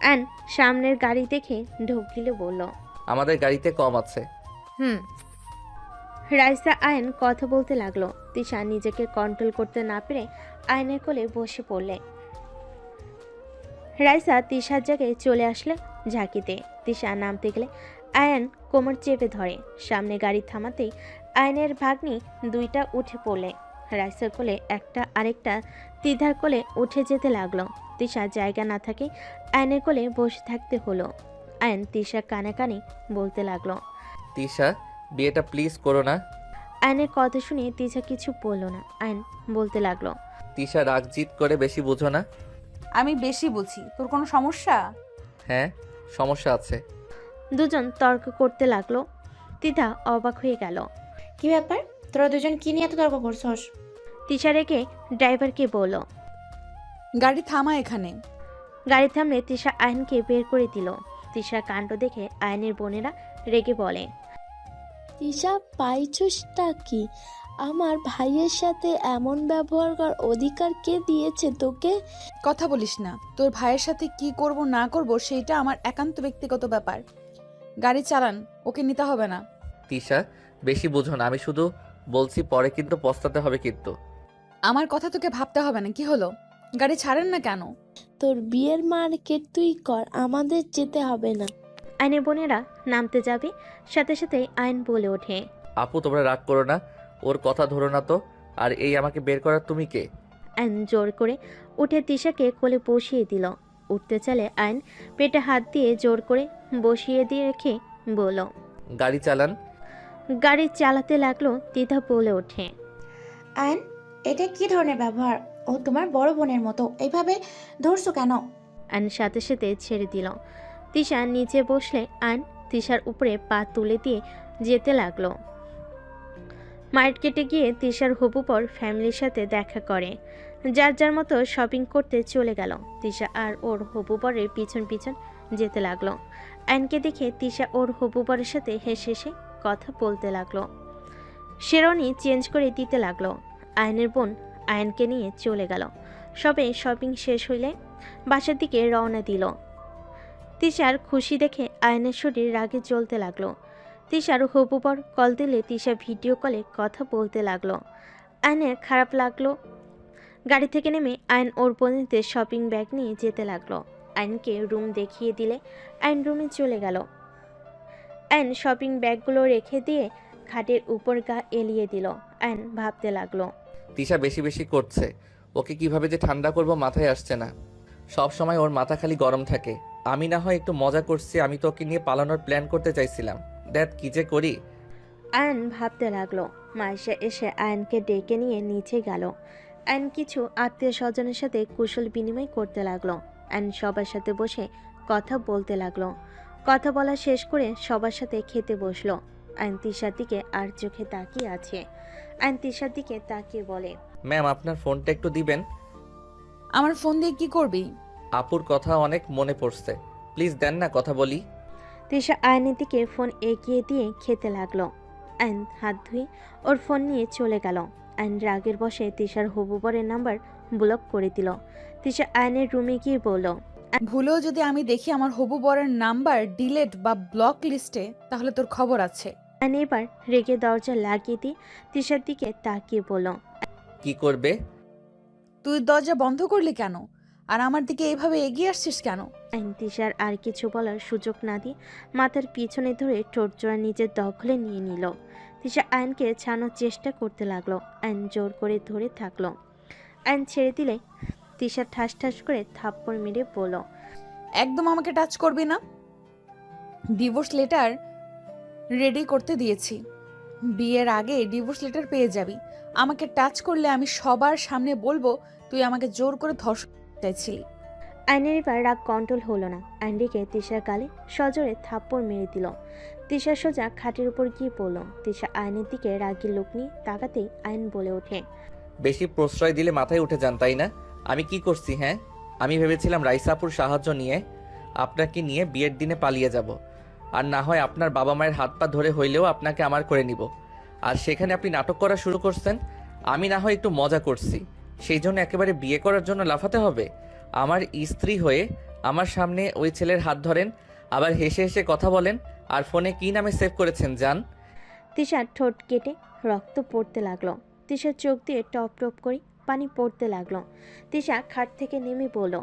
আয়ন সামনের গাড়ি দেখে ঢোক গিলে বলল, আমাদের গাড়িতে কম আছে। হুম। রাইসা আয়ন কথা বলতে লাগলো। তিশা নিজেকে কন্ট্রোল করতে না পেরে আয়নের কোলে বসে পড়লে। রাইসা তিশার জায়গায় চলে আসলে ঝাঁকিতে। তিশা নামতে গেলে আয়ন কোমর চেপে ধরে। সামনে গাড়ি থামাতেই আয়নের ভাগ্নি দুইটা উঠে পড়লে। রাইসার কোলে একটা, আরেকটা তিধার কোলে উঠে যেতে লাগলো। তিশা জায়গা না থাকে আয়নের কোলে বসে থাকতে হলো। আয়ন তিশা কানে কানে বলতে লাগলো, তিশা বিয়েটা প্লিজ করো না। আয়নের কথা শুনে তিশা কিছু বলল না। আয়ন বলতে লাগলো, তিশা রাগ জিত করে বেশি বুঝো না। আমি বেশি বুঝি, তোর কোনো সমস্যা? হ্যাঁ, সমস্যা আছে। দুজন তর্ক করতে লাগলো। তিধা অবাক হয়ে গেল। কি ব্যাপার, তোরা দুজন কি নিয়ে এত তর্ক করছস? তিশা রেখে ড্রাইভারকে বলল, গাড়ি থামা এখানে। গাড়ি থামলে তিশা আয়নকে বের করে দিল। তিশার কাণ্ড দেখে আয়নের বোনেরা রেগে বলে, তিশা পাইছসটা কি? আমার ভাইয়ের সাথে এমন ব্যবহার করার অধিকার কে দিয়েছে তোকে? কথা বলিস না, তোর ভাইয়ের সাথে কি করব না করব সেইটা আমার একান্ত ব্যক্তিগত ব্যাপার। গাড়ি চালান, ওকে নিতে হবে না। তিশা বেশি বুঝো না, আমি শুধু বলছি পরে কিন্তু পস্তাতে হবে কিন্তু। আমার কথা তোকে ভাবতে হবে না, কি হলো? গাড়ি ছাড়েন না কেন? তোর বিয়ের মার্কেট তুই কর, আমাদের যেতে হবে না। আয়নের বোনেরা নামতে যাবে, সাথে সাথে আয়ন বলে ওঠে, আপু তোমরা রাগ করো না, ওর কথা ধরো না তো। আর এই আমাকে বের করার তুমি কে? আয়ন জোর করে উঠে তিশাকে কোলে বসিয়ে দিল। উঠতে চালে আয়ন পেটে হাত দিয়ে জোর করে বসিয়ে দিয়ে রেখে বলল, গাড়ি চালান। গাড়ি চালাতে লাগলো। তিথা বলে ওঠে, আয়ন, এটা কি ধরনের ব্যবহার? ও তোমার বড় বোনের মতো, এইভাবে ধরছো কেন? আয়ন সাথে সাথে ছেড়ে দিল। তিশা নিচে বসলে আয়ন তিশার উপরে পা তুলে দিয়ে যেতে লাগলো। মার্কেটে গিয়ে তিশার হবু পর ফ্যামিলির সাথে দেখা করে। যার যার মতো শপিং করতে চলে গেল। তিশা আর ওর হবু বরের পিছন পিছন যেতে লাগলো। আয়নকে দেখে তিশা ওর হবু বরের সাথে হেসে হেসে কথা বলতে লাগলো। শেরওয়ানি চেঞ্জ করে দিতে লাগলো। আয়নের বোন আয়নকে নিয়ে চলে গেল। সবে শপিং শেষ হইলে বাসার দিকে রওনা দিল। তিশার খুশি দেখে আয়নের শরীর রাগে জ্বলতে লাগলো। তিশার হবু বর কল দিলে তিশা ভিডিও কলে কথা বলতে লাগলো। আয়নের খারাপ লাগলো। গাড়ি থেকে নেমে আয়ন ওর বোনদের শপিং ব্যাগ নিয়ে যেতে লাগলো। আয়নকে রুম দেখিয়ে দিলে আয়ন রুমে চলে গেল। আয়ন শপিং ব্যাগগুলো রেখে দিয়ে খাটের উপর গা এলিয়ে দিল। আয়ন ভাবতে লাগলো, তিশা বেশি বেশি করছে। ওকে কিভাবে যে ঠান্ডা করব মাথায় আসছে না। সব সময় ওর মাথা খালি গরম থাকে। আমি না হয় একটু মজা করছি, আমি তো ওকে নিয়ে পালানোর প্ল্যান করতে চাইছিলাম। দেখ কি যে করি। আয়ন ভাবতে লাগলো। মাইশা এসে আয়নকে ডেকে নিয়ে নিচে গেল। আয়ন কিছু আত্মীয় স্বজনের সাথে কুশল বিনিময় করতে লাগলো। আয়ন সবার সাথে বসে কথা বলতে লাগলো। কথা বলা শেষ করে সবার সাথে খেতে বসলো। আয়ন তিশার দিকে আর চোখে তাকিয়ে আছে। আয়ন তিশার দিকে তাকিয়ে বলে, ম্যাম আপনার ফোনটা একটু দিবেন। আমার ফোন দিয়ে কি করবি? আপুর কথা অনেক মনে পড়ছে, প্লিজ দেন না, কথা বলি। তিশা আয়নের দিকে ফোন এগিয়ে দিয়ে খেতে লাগলো। আয়ন হাত ধুয়ে ওর ফোন নিয়ে চলে গেল। আয়ন রাগের বশে তিশার হবু বরের নাম্বার ব্লক করে দিল। তিশা আয়নের রুমে গিয়ে বলল, ভুলেও যদি আমি দেখি আমার হবু বরের নাম্বার ডিলেট বা ব্লক লিস্টে, তাহলে তোর খবর আছে। আয়ন এবার রেগে দরজা লাগিয়ে দিয়ে তিশার দিকে তাকিয়ে বলল, কি করবে? তুই দরজা বন্ধ করলি কেন? আর আমার দিকে এইভাবে এগিয়ে আসছিস কেন? আয়ন তিশার আর কিছু বলার সুযোগ না দিয়ে মাথার পিছনে ধরে ঠোঁটজোড়া নিজের দখলে নিয়ে নিল। তিশা আয়নকে ছাড়ানোর চেষ্টা করতে লাগলো। আয়ন জোর করে ধরে থাকলো। আয়ন ছেড়ে দিলে তিশা ঠাস ঠাস করে থাপ্পড় মেরে বলল, একদম আমাকে টাচ করবি না। ডিভোর্স লেটার রেডি করতে দিয়েছি, বিয়ের আগে ডিভোর্স লেটার পেয়ে যাবি। আমাকে টাচ করলে আমি সবার সামনে বলবো তুই আমাকে জোর করে ধর্ষণ চাইছিলি। আয়নের এবার রাগ কন্ট্রোল হলো না। আয়ন রেগে তিশার গালে সজোরে থাপ্পড় মেরে দিল। তিশা সোজা খাটের উপর গিয়ে পড়ল। তিশা আয়নের দিকে রাগি লোক নিয়ে তাকাতেই আয়ন বলে ওঠে, বেশি প্রশ্রয় দিলে মাথায় উঠে যান তাই না? আমি কি করছি? হ্যাঁ, আমি ভেবেছিলাম রাইসাপুর সাহায্য নিয়ে আপনাকে নিয়ে বিয়ের দিনে পালিয়ে যাব, আর না হয় আপনার বাবা মায়ের হাত পা ধরে হইলেও আপনাকে আমার করে নিব। আর সেখানে আপনি নাটক করা শুরু করছেন। আমি না হয় একটু মজা করছি, সেই জন্য একেবারে বিয়ে করার জন্য লাফাতে হবে? আমার স্ত্রী হয়ে আমার সামনে ওই ছেলের হাত ধরেন, আবার হেসে হেসে কথা বলেন, আর ফোনে কি নামে সেভ করেছেন জান? তিশার ঠোঁট কেটে রক্ত পড়তে লাগলো। তিশার চোখ দিয়ে টপ টপ করে পানি পড়তে লাগলো। তিশা খাট থেকে নেমে বলল,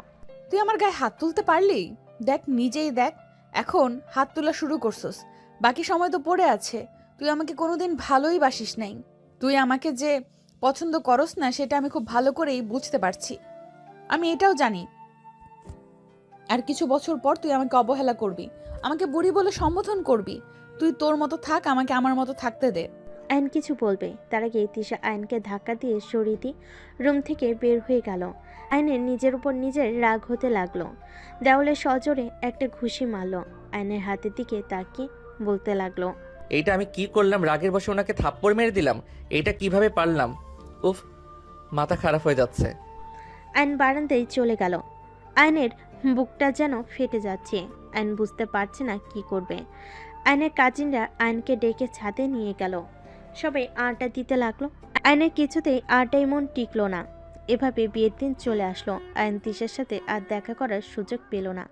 তুই আমার গায়ে হাত তুলতে পারলি? দেখ, নিজেই দেখ, এখন হাত তোলা শুরু করছস। বাকি সময় তো পড়ে আছে। তুই আমাকে কোনোদিন ভালোই বাসিস নাই। তুই আমাকে যে পছন্দ করস না সেটা আমি খুব ভালো করেই বুঝতে পারছি। আমি এটাও জানি আর কিছু বছর পর তুই আমাকে অবহেলা করবি, আমাকে বুড়ি বলে সম্বোধন করবি। তুই তোর মতো থাক, আমাকে আমার মতো থাকতে দে। আয়ন কিছু বলবে তার আগে তিশা আয়নকে ধাক্কা দিয়ে সরিয়ে দিয়ে রুম থেকে বের হয়ে গেল। আয়নের নিজের উপর নিজের রাগ হতে লাগলো। দেওয়ালে সজোরে একটা ঘুষি মারল। আয়নের হাতের দিকে তাকিয়ে বলতে লাগলো, এইটা আমি কি করলাম? রাগের বসে ওনাকে থাপ্পড় মেরে দিলাম। এইটা কিভাবে পারলাম? উফ, মাথা খারাপ হয়ে যাচ্ছে। আয়ন বারান্দায় চলে গেল। আয়নের বুকটা যেন ফেটে যাচ্ছে। আয়ন বুঝতে পারছে না কি করবে। আয়নের কাজিনরা আয়নকে ডেকে ছাদে নিয়ে গেল। সবাই আড্ডা দিতে লাগলো। আয়নের কিছুতেই আড্ডায় মন টিকলো না। এভাবে বিয়ের দিন চলে আসলো। আয়ন তিশার সাথে আর দেখা করার সুযোগ পেল না।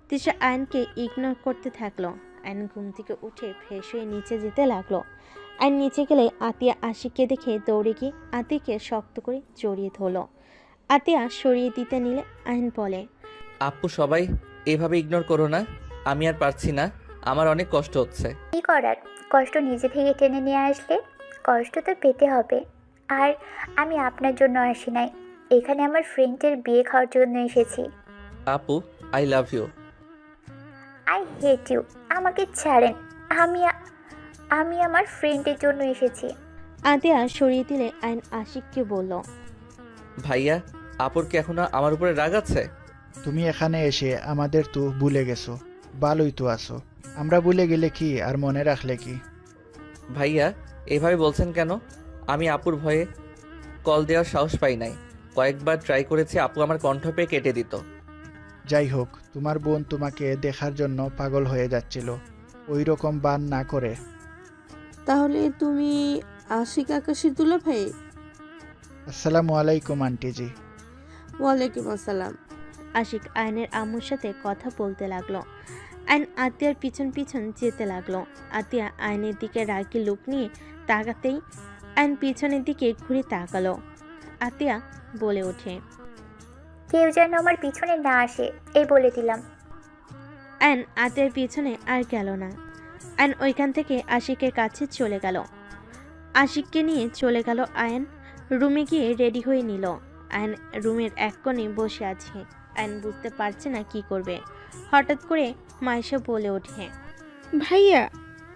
তিশা আয়নকে ইগনোর করতে থাকলো। আয়ন ঘুম থেকে উঠে ফ্রেশ হয়ে নিচে যেতে লাগলো। আয়ন নিচে গেলে আতিয়া আশিককে দেখে দৌড়ে গিয়ে আতিকে শক্ত করে জড়িয়ে ধরল। আতিয়া সরিয়ে দিতে নিলে আয়ন বলে, আপু সবাই এভাবে ইগনোর করো না, আমি আর পারছি না, আমার অনেক কষ্ট হচ্ছে। কি করার, কষ্ট নিজে থেকে টেনে নিয়ে আসলে কষ্ট তো পেতে হবে। আর আমি আপনার জন্য আসি নাই, এখানে আমার ফ্রেন্ডের বিয়ে খাওয়ার জন্য এসেছি। আপু, I love you. I hate you. আমাকে ছাড়েন। আমি আমার ফ্রেন্ডের জন্য এসেছি। আতিয়া সরিয়ে দিলে আইন আশিককে বলল, ভাইয়া, আপুর কি এখনো আমার উপরে রাগ আছে? তুমি এখানে এসে আমাদের তো ভুলে গেছো। ভালোই তো আছো। আমরা ভুলে গেলে কি আর মনে রাখলে কি? ভাইয়া, এভাবে বলছেন কেন? আমি আপুর ভয়ে কল দেওয়ার সাহস পাই নাই। কয়েকবার ট্রাই করেছি, আপু আমার কণ্ঠ পেয়ে কেটে দিত। যাই হোক, তোমার বোন তোমাকে দেখার জন্য পাগল হয়ে যাচ্ছিল। ওই রকম বান না করে। তাহলে তুমি আশিক আকাশের দুলাভাই? আসসালামু আলাইকুম আন্টিজি। ওয়ালাইকুম আসসালাম। আশিক আয়নের আম্মুর সাথে কথা বলতে লাগলো। আইন আতিয়ার পিছন পিছন যেতে লাগলো। আতিয়া আয়নের দিকে রাগি লুক নিয়ে তাকাতেই আইন পিছনের দিকে ঘুরে তাকালো। আতিয়া বলে ওঠে, কেউ যেন আমার পিছনে না আসে, এই বলে দিলাম। আইন আতিয়ার পিছনে আর গেল না। আইন ওইখান থেকে আশিকের কাছে চলে গেল। আশিককে নিয়ে চলে গেল আয়ন। রুমে গিয়ে রেডি হয়ে নিল। আয়ন রুমের এক কোণে বসে আছে। আয়ন বুঝতে পারছে না কি করবে। হঠাৎ করে মাইশা বলে ওঠে, ভাইয়া,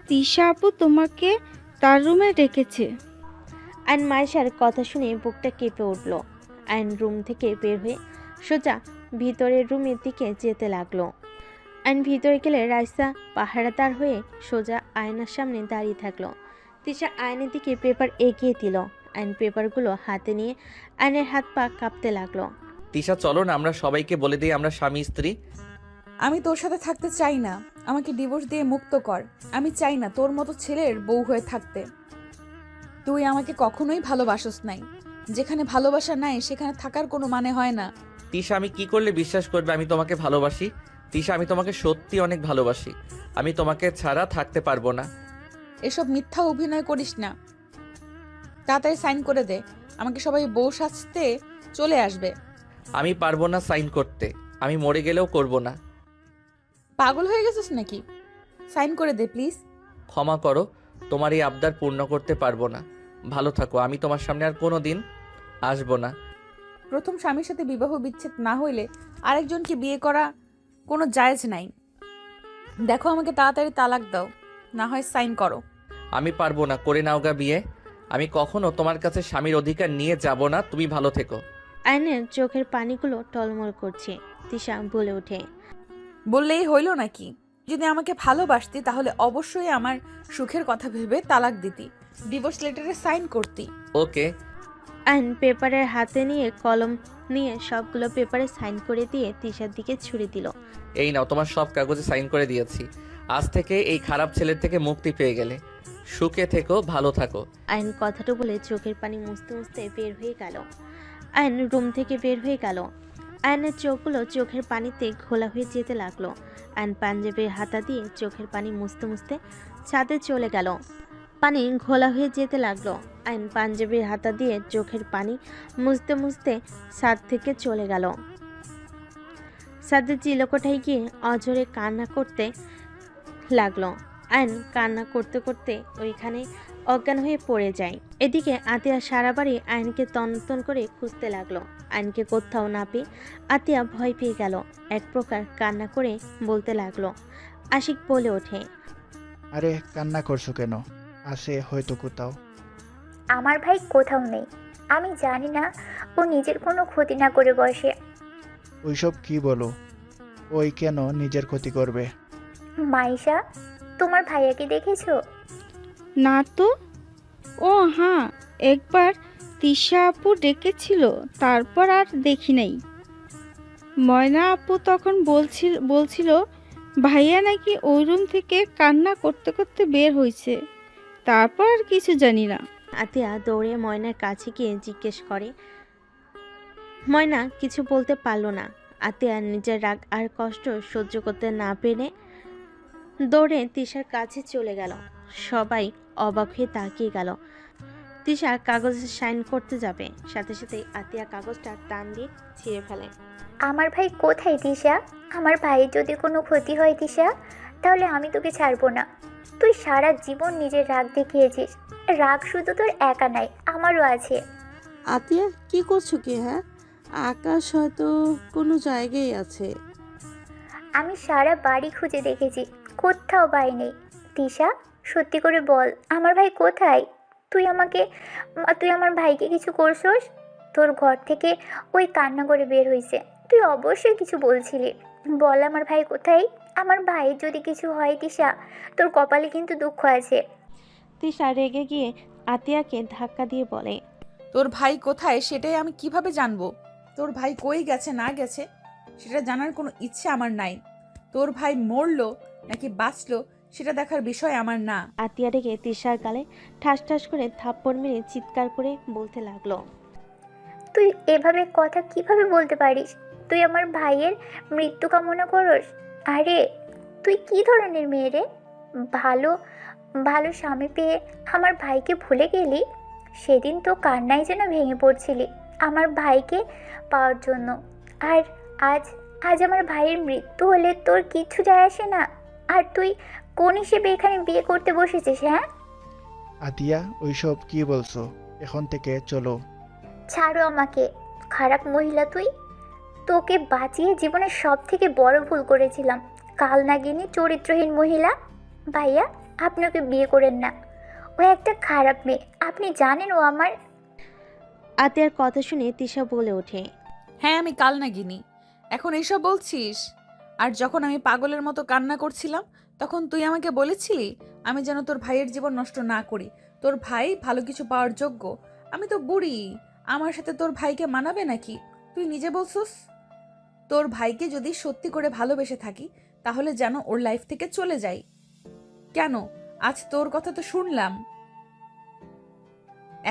তিশা আপু তোমাকে তার রুমে ডেকেছে। আয়ন মাইশার কথা শুনে বুকটা কেঁপে উঠল। আয়ন রুম থেকে বের হয়ে সোজা ভিতরের রুমের দিকে যেতে লাগলো। আয়ন ভিতরে গেলে রাইসা পাহারাদার হয়ে সোজা আয়নার সামনে দাঁড়িয়ে থাকলো। তিশা আয়নের দিকে পেপার এগিয়ে দিল। আয়ন পেপারগুলো হাতে নিয়ে আয়নের হাত পা কাঁপতে লাগলো। তিশা, চলো না আমরা সবাইকে বলে দিই আমরা স্বামী স্ত্রী। আমি তোর সাথে থাকতে চাই না। আমাকে ডিভোর্স দিয়ে মুক্ত কর। আমি চাই না তোর মতো ছেলের বউ হয়ে থাকতে। তুই আমাকে কখনোই ভালোবাসস নাই। যেখানে ভালোবাসা নাই সেখানে থাকার কোনো মানে হয় না। তিশা, আমি কি করলে বিশ্বাস করবে আমি তোমাকে ভালোবাসি? তিশা, আমি তোমাকে সত্যি অনেক ভালোবাসি। আমি তোমাকে ছাড়া থাকতে পারবো না। এসব মিথ্যা অভিনয় করিস না। তাড়াতাড়ি সাইন করে দে, আমাকে সবাই বউ সাজতে চলে আসবে। আমি পারবো না সাইন করতে। আমি মরে গেলেও করব না। পাগল হয়ে গেছিস নাকি? সাইন করে দে প্লিজ। ক্ষমা করো, তোমার এই আবদার পূর্ণ করতে পারবো না। ভালো থাকো, আমি তোমার সামনে আর কোনো দিন আসবো না। প্রথম স্বামীর সাথে বিবাহ বিচ্ছেদ না হইলে আরেকজনকে বিয়ে করা কোনো জায়েজ নাই। দেখো, আমাকে তাড়াতাড়ি তালাক দাও, না হয় সাইন করো। আমি পারবো না, করে নাও গা বিয়ে। আমি কখনো তোমার কাছে স্বামীর অধিকার নিয়ে যাব না। তুমি ভালো থেকো। আয়নের চোখের পানিগুলো টলমল করছে। তিশা বলে ওঠে, বললেই হইল নাকি? যদি আমাকে ভালোবাসতি তাহলে অবশ্যই আমার সুখের কথা ভেবে তালাক দিতি, ডিভোর্স লেটারে সাইন করতি। ওকে। আইন পেপারের হাতে নিয়ে কলম নিয়ে সবগুলো পেপারে সাইন করে দিয়ে তিশার দিকে ছুড়ে দিল। এই নাও, তোমার সব কাগজে সাইন করে দিয়েছি। আজ থেকে এই খারাপ ছেলের থেকে মুক্তি পেয়ে গেলে। সুখে থেকো, ভালো থাকো। আইন কথাটা বলে চোখের পানি মুছতে মুছতে বের হয়ে গেল। আইন রুম থেকে বের হয়ে গেল। আয়নের চোখগুলো চোখের পানিতে ঘোলা হয়ে যেতে লাগলো। আইন পাঞ্জাবির হাতা দিয়ে চোখের পানি মুছতে মুছতে ছাদে চলে গেল। পানি ঘোলা হয়ে যেতে লাগলো। আইন পাঞ্জাবির হাতা দিয়ে চোখের পানি মুছতে মুছতে ছাদ থেকে চলে গেল। ছাদে চিলকোঠায় গিয়ে অঝরে কান্না করতে লাগলো। আইন কান্না করতে করতে ওইখানে অজ্ঞান হয়ে পড়ে যায়। এদিকে আতিয়া সারা বাড়ি আইনকে তন্ন করে খুঁজতে লাগলো। আইনকে কোথাও না পেয়ে আতিয়া ভয় পেয়ে গেল। এক প্রকার কান্না করে বলতে লাগলো। আশিক বলে ওঠে, আরে কান্না করছো কেন? আছে হয়তো কোথাও। আমার ভাই কোথাও নেই। আমি জানি না ও নিজের কোনো ক্ষতি না করে বসে। ওইসব কি বলো? ওই কেন নিজের ক্ষতি করবে? মাইশা, তোমার ভাইয়াকে দেখেছো? না তো। ও হ্যাঁ, একবার তিশা আপু ডেকেছিল, তারপর আর দেখি নাই। ময়না আপু তখন বলছিল ভাইয়া নাকি ওই রুম থেকে কান্না করতে করতে বের হয়েছে। তারপর আর কিছু জানি না। আতিয়া দৌড়ে ময়নার কাছে গিয়ে জিজ্ঞেস করে। ময়না কিছু বলতে পারল না। আতিয়া নিজের রাগ আর কষ্ট সহ্য করতে না পেরে দৌড়ে তিশার কাছে চলে গেল। সবাই অবাক হয়ে তাকিয়ে গেল। তিশা কাগজে সাইন করতে যাবে, সাথে সাথেই আতিয়া কাগজটা টান দিয়ে ছিঁড়ে ফেলে। আমার ভাই কোথায় তিশা? আমার ভাইয়ের যদি কোনো ক্ষতি হয় তিশা, তাহলে আমি তোকে ছাড়বো না। তুই সারা জীবন নিজের রাগ দেখিয়েছিস, রাগ শুধু তোর একা নাই, আমারও আছে। আতিয়া কি করছো কি? হ্যাঁ, আকাশ হয়তো কোনো জায়গায় আছে। আমি সারা বাড়ি খুঁজে দেখেছি, কোথাও ভাই নেই। তিশা, সত্যি করে বল, আমার ভাই কোথায়? তুই আমার ভাইকে কিছু করছোস? তোর ঘর থেকে ওই কান্না করে বের হয়েছে, তুই অবশ্যই কিছু বলছিলি। বল আমার ভাই কোথায়? আমার ভাইয়ের যদি কিছু হয় তিশা, তোর কপালে কিন্তু দুঃখ আছে। তিশা রেগে গিয়ে আতিয়াকে ধাক্কা দিয়ে বলে, তোর ভাই কোথায় সেটাই আমি কিভাবে জানবো? তোর ভাই কই গেছে না গেছে সেটা জানার কোনো ইচ্ছে আমার নাই। তোর ভাই মরলো নাকি বাঁচলো সেটা দেখার বিষয় আমার না। আতিয়া রেগে তিশার গালে ঠাস ঠাস করে থাপ্পড় মেরে চিৎকার করে বলতে লাগলো, তুই এভাবে কথা কিভাবে বলতে পারিস? তুই আমার ভাইয়ের মৃত্যু কামনা করস? আরে তুই কি ধরনের মেয়ে রে? ভালো ভালো স্বামী পেয়ে আমার ভাইকে ভুলে গেলি? সেদিন তো কান্নায় যেন ভেঙে পড়ছিলি আমার ভাইকে পাওয়ার জন্য। আর আজ আজ আমার ভাইয়ের মৃত্যু হলে তোর কিচ্ছু যায় আসে না। আর তুই কোন হিসেবে এখানে বিয়ে করতে বসেছিস? হ্যাঁ, আতিয়া ওইসব কি বলছো? এখন থেকে চলো। ছাড়ো আমাকে, খারাপ মহিলা তুই। তোকে বাঁচিয়ে জীবনের সব থেকে বড় ভুল করেছিলাম। কাল নাগিনী চরিত্রহীন মহিলা। ভাইয়া, আপনি ওকে বিয়ে করেন না, ও একটা খারাপ মেয়ে, আপনি জানেন ও আমার। আতিয়ার কথা শুনে তিশা বলে ওঠে, হ্যাঁ আমি কাল নাগিনি, এখন এইসব বলছিস? আর যখন আমি পাগলের মতো কান্না করছিলাম তখন তুই আমাকে বলেছিলি আমি যেন তোর ভাইয়ের জীবন নষ্ট না করি। তোর ভাই ভালো কিছু পাওয়ার যোগ্য। আমি তো বুড়ি, আমার সাথে তোর ভাইকে মানাবে নাকি? তুই নিজে বলছিস তোর ভাইকে যদি সত্যি করে ভালোবেসে থাকি তাহলে যেন ওর লাইফ থেকে চলে যাই। কেন? আজ তোর কথা তো শুনলাম,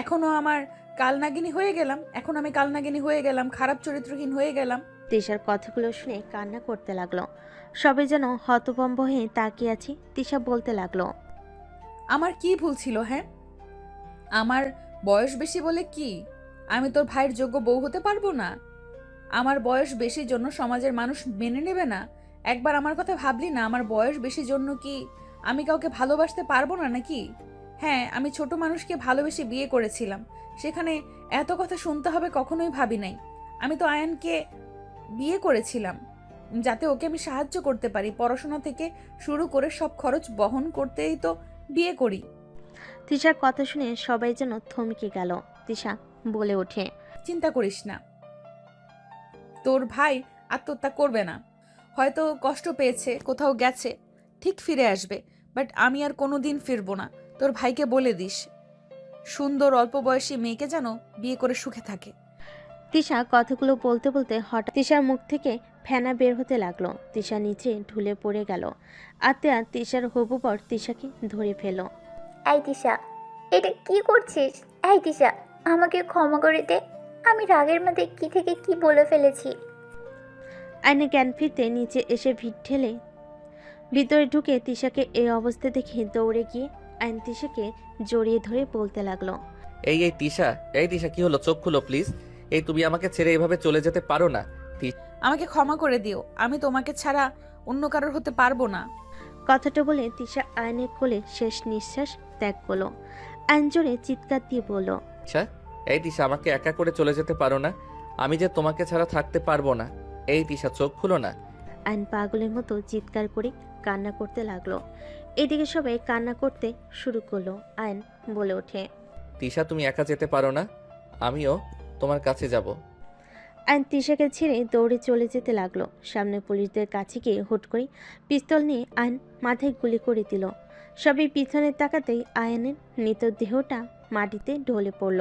এখনো আমার কালনাগিনী হয়ে গেলাম, এখন আমি কালনাগিনী হয়ে গেলাম, খারাপ চরিত্রহীন হয়ে গেলাম। তিশার কথাগুলো শুনে কান্না করতে লাগলো। সবাই যেন হতভম্ব হয়ে তাকিয়ে আছে। তিশা বলতে লাগলো, আমার কি ভুল ছিল? হ্যাঁ, আমার বয়স বেশি বলে কি আমি তোর ভাইয়ের যোগ্য বউ হতে পারবো না? আমার বয়স বেশির জন্য সমাজের মানুষ মেনে নেবে না? একবার আমার কথা ভাবলি না? আমার বয়স বেশির জন্য কি আমি কাউকে ভালোবাসতে পারবো না নাকি? হ্যাঁ, আমি ছোট মানুষকে ভালোবেসে বিয়ে করেছিলাম, সেখানে এত কথা শুনতে হবে কখনোই ভাবি নাই। আমি তো আয়ানকে বিয়ে করেছিলাম যাতে ওকে আমি সাহায্য করতে পারি, পড়াশোনা থেকে শুরু করে সব খরচ বহন করতেই তো বিয়ে করি। তিশার কথা শুনে সবাই যেন থমকে গেল। তিশা বলে ওঠে, চিন্তা করিস না, তোর ভাই আত্মহত্যা করবে না। হয়তো কষ্ট পেয়েছে, কোথাও গেছে, ঠিক ফিরে আসবে। বাট আমি আর কোনোদিন ফিরবো না। তোর ভাইকে বলে দিস সুন্দর অল্প বয়সী মেয়েকে যেন বিয়ে করে সুখে থাকে। তিশা কথাগুলো বলতে বলতে হঠাৎ তিশার মুখ থেকে ফেনা বের হতে লাগলো। তিশা নিচে ঢুলে পড়ে গেল। আতিয়া তিশার হবু বর তিশাকে ধরে ফেলো। এই তিশা, এটা কি করছিস? এই তিশা, আমাকে ক্ষমা করে দে, আমি রাগের মধ্যে কি থেকে কি বলে ফেলেছি। আইনে জ্ঞান ফিরতে নিচে এসে ভিড় ঠেলে ভিতরে ঢুকে তিশাকে এই অবস্থা দেখে দৌড়ে গিয়ে আইন তিশাকে জড়িয়ে ধরে বলতে লাগলো, এই তিশা কি হলো? চোখ খুলো প্লিজ। এই তুমি আমাকে ছেড়ে এভাবে চলে যেতে পারো না। আমাকে ক্ষমা করে দিও, আমি তোমাকে ছাড়া অন্য কারোর হতে পারবো না। কথাটা বলে তিশা আইনের কোলে শেষ নিঃশ্বাস ত্যাগ করলো। আইন জোরে চিৎকার দিয়ে বলল, তিশা আমাকে একা করে চলে যেতে পারো না? আমি যে তোমাকে ছাড়া থাকতে পারবো না। এই তিশা চোখ খুলো না। আইন পাগলের মতো চিৎকার করে কান্না করতে লাগলো। এদিকে সবাই কান্না করতে শুরু করলো। আইন বলে ওঠে, তিশা তুমি একা যেতে পারো না, আমিও তোমার কাছে যাব। আইন তিশাকে ছেড়ে দৌড়ে চলে যেতে লাগলো। সামনে পুলিশদের কাছে গিয়ে হুট করে পিস্তল নিয়ে আইন মাথায় গুলি করে দিল। সবাই পিছনে তাকাতেই আয়নের মৃতদেহটা মাটিতে ঢলে পড়ল।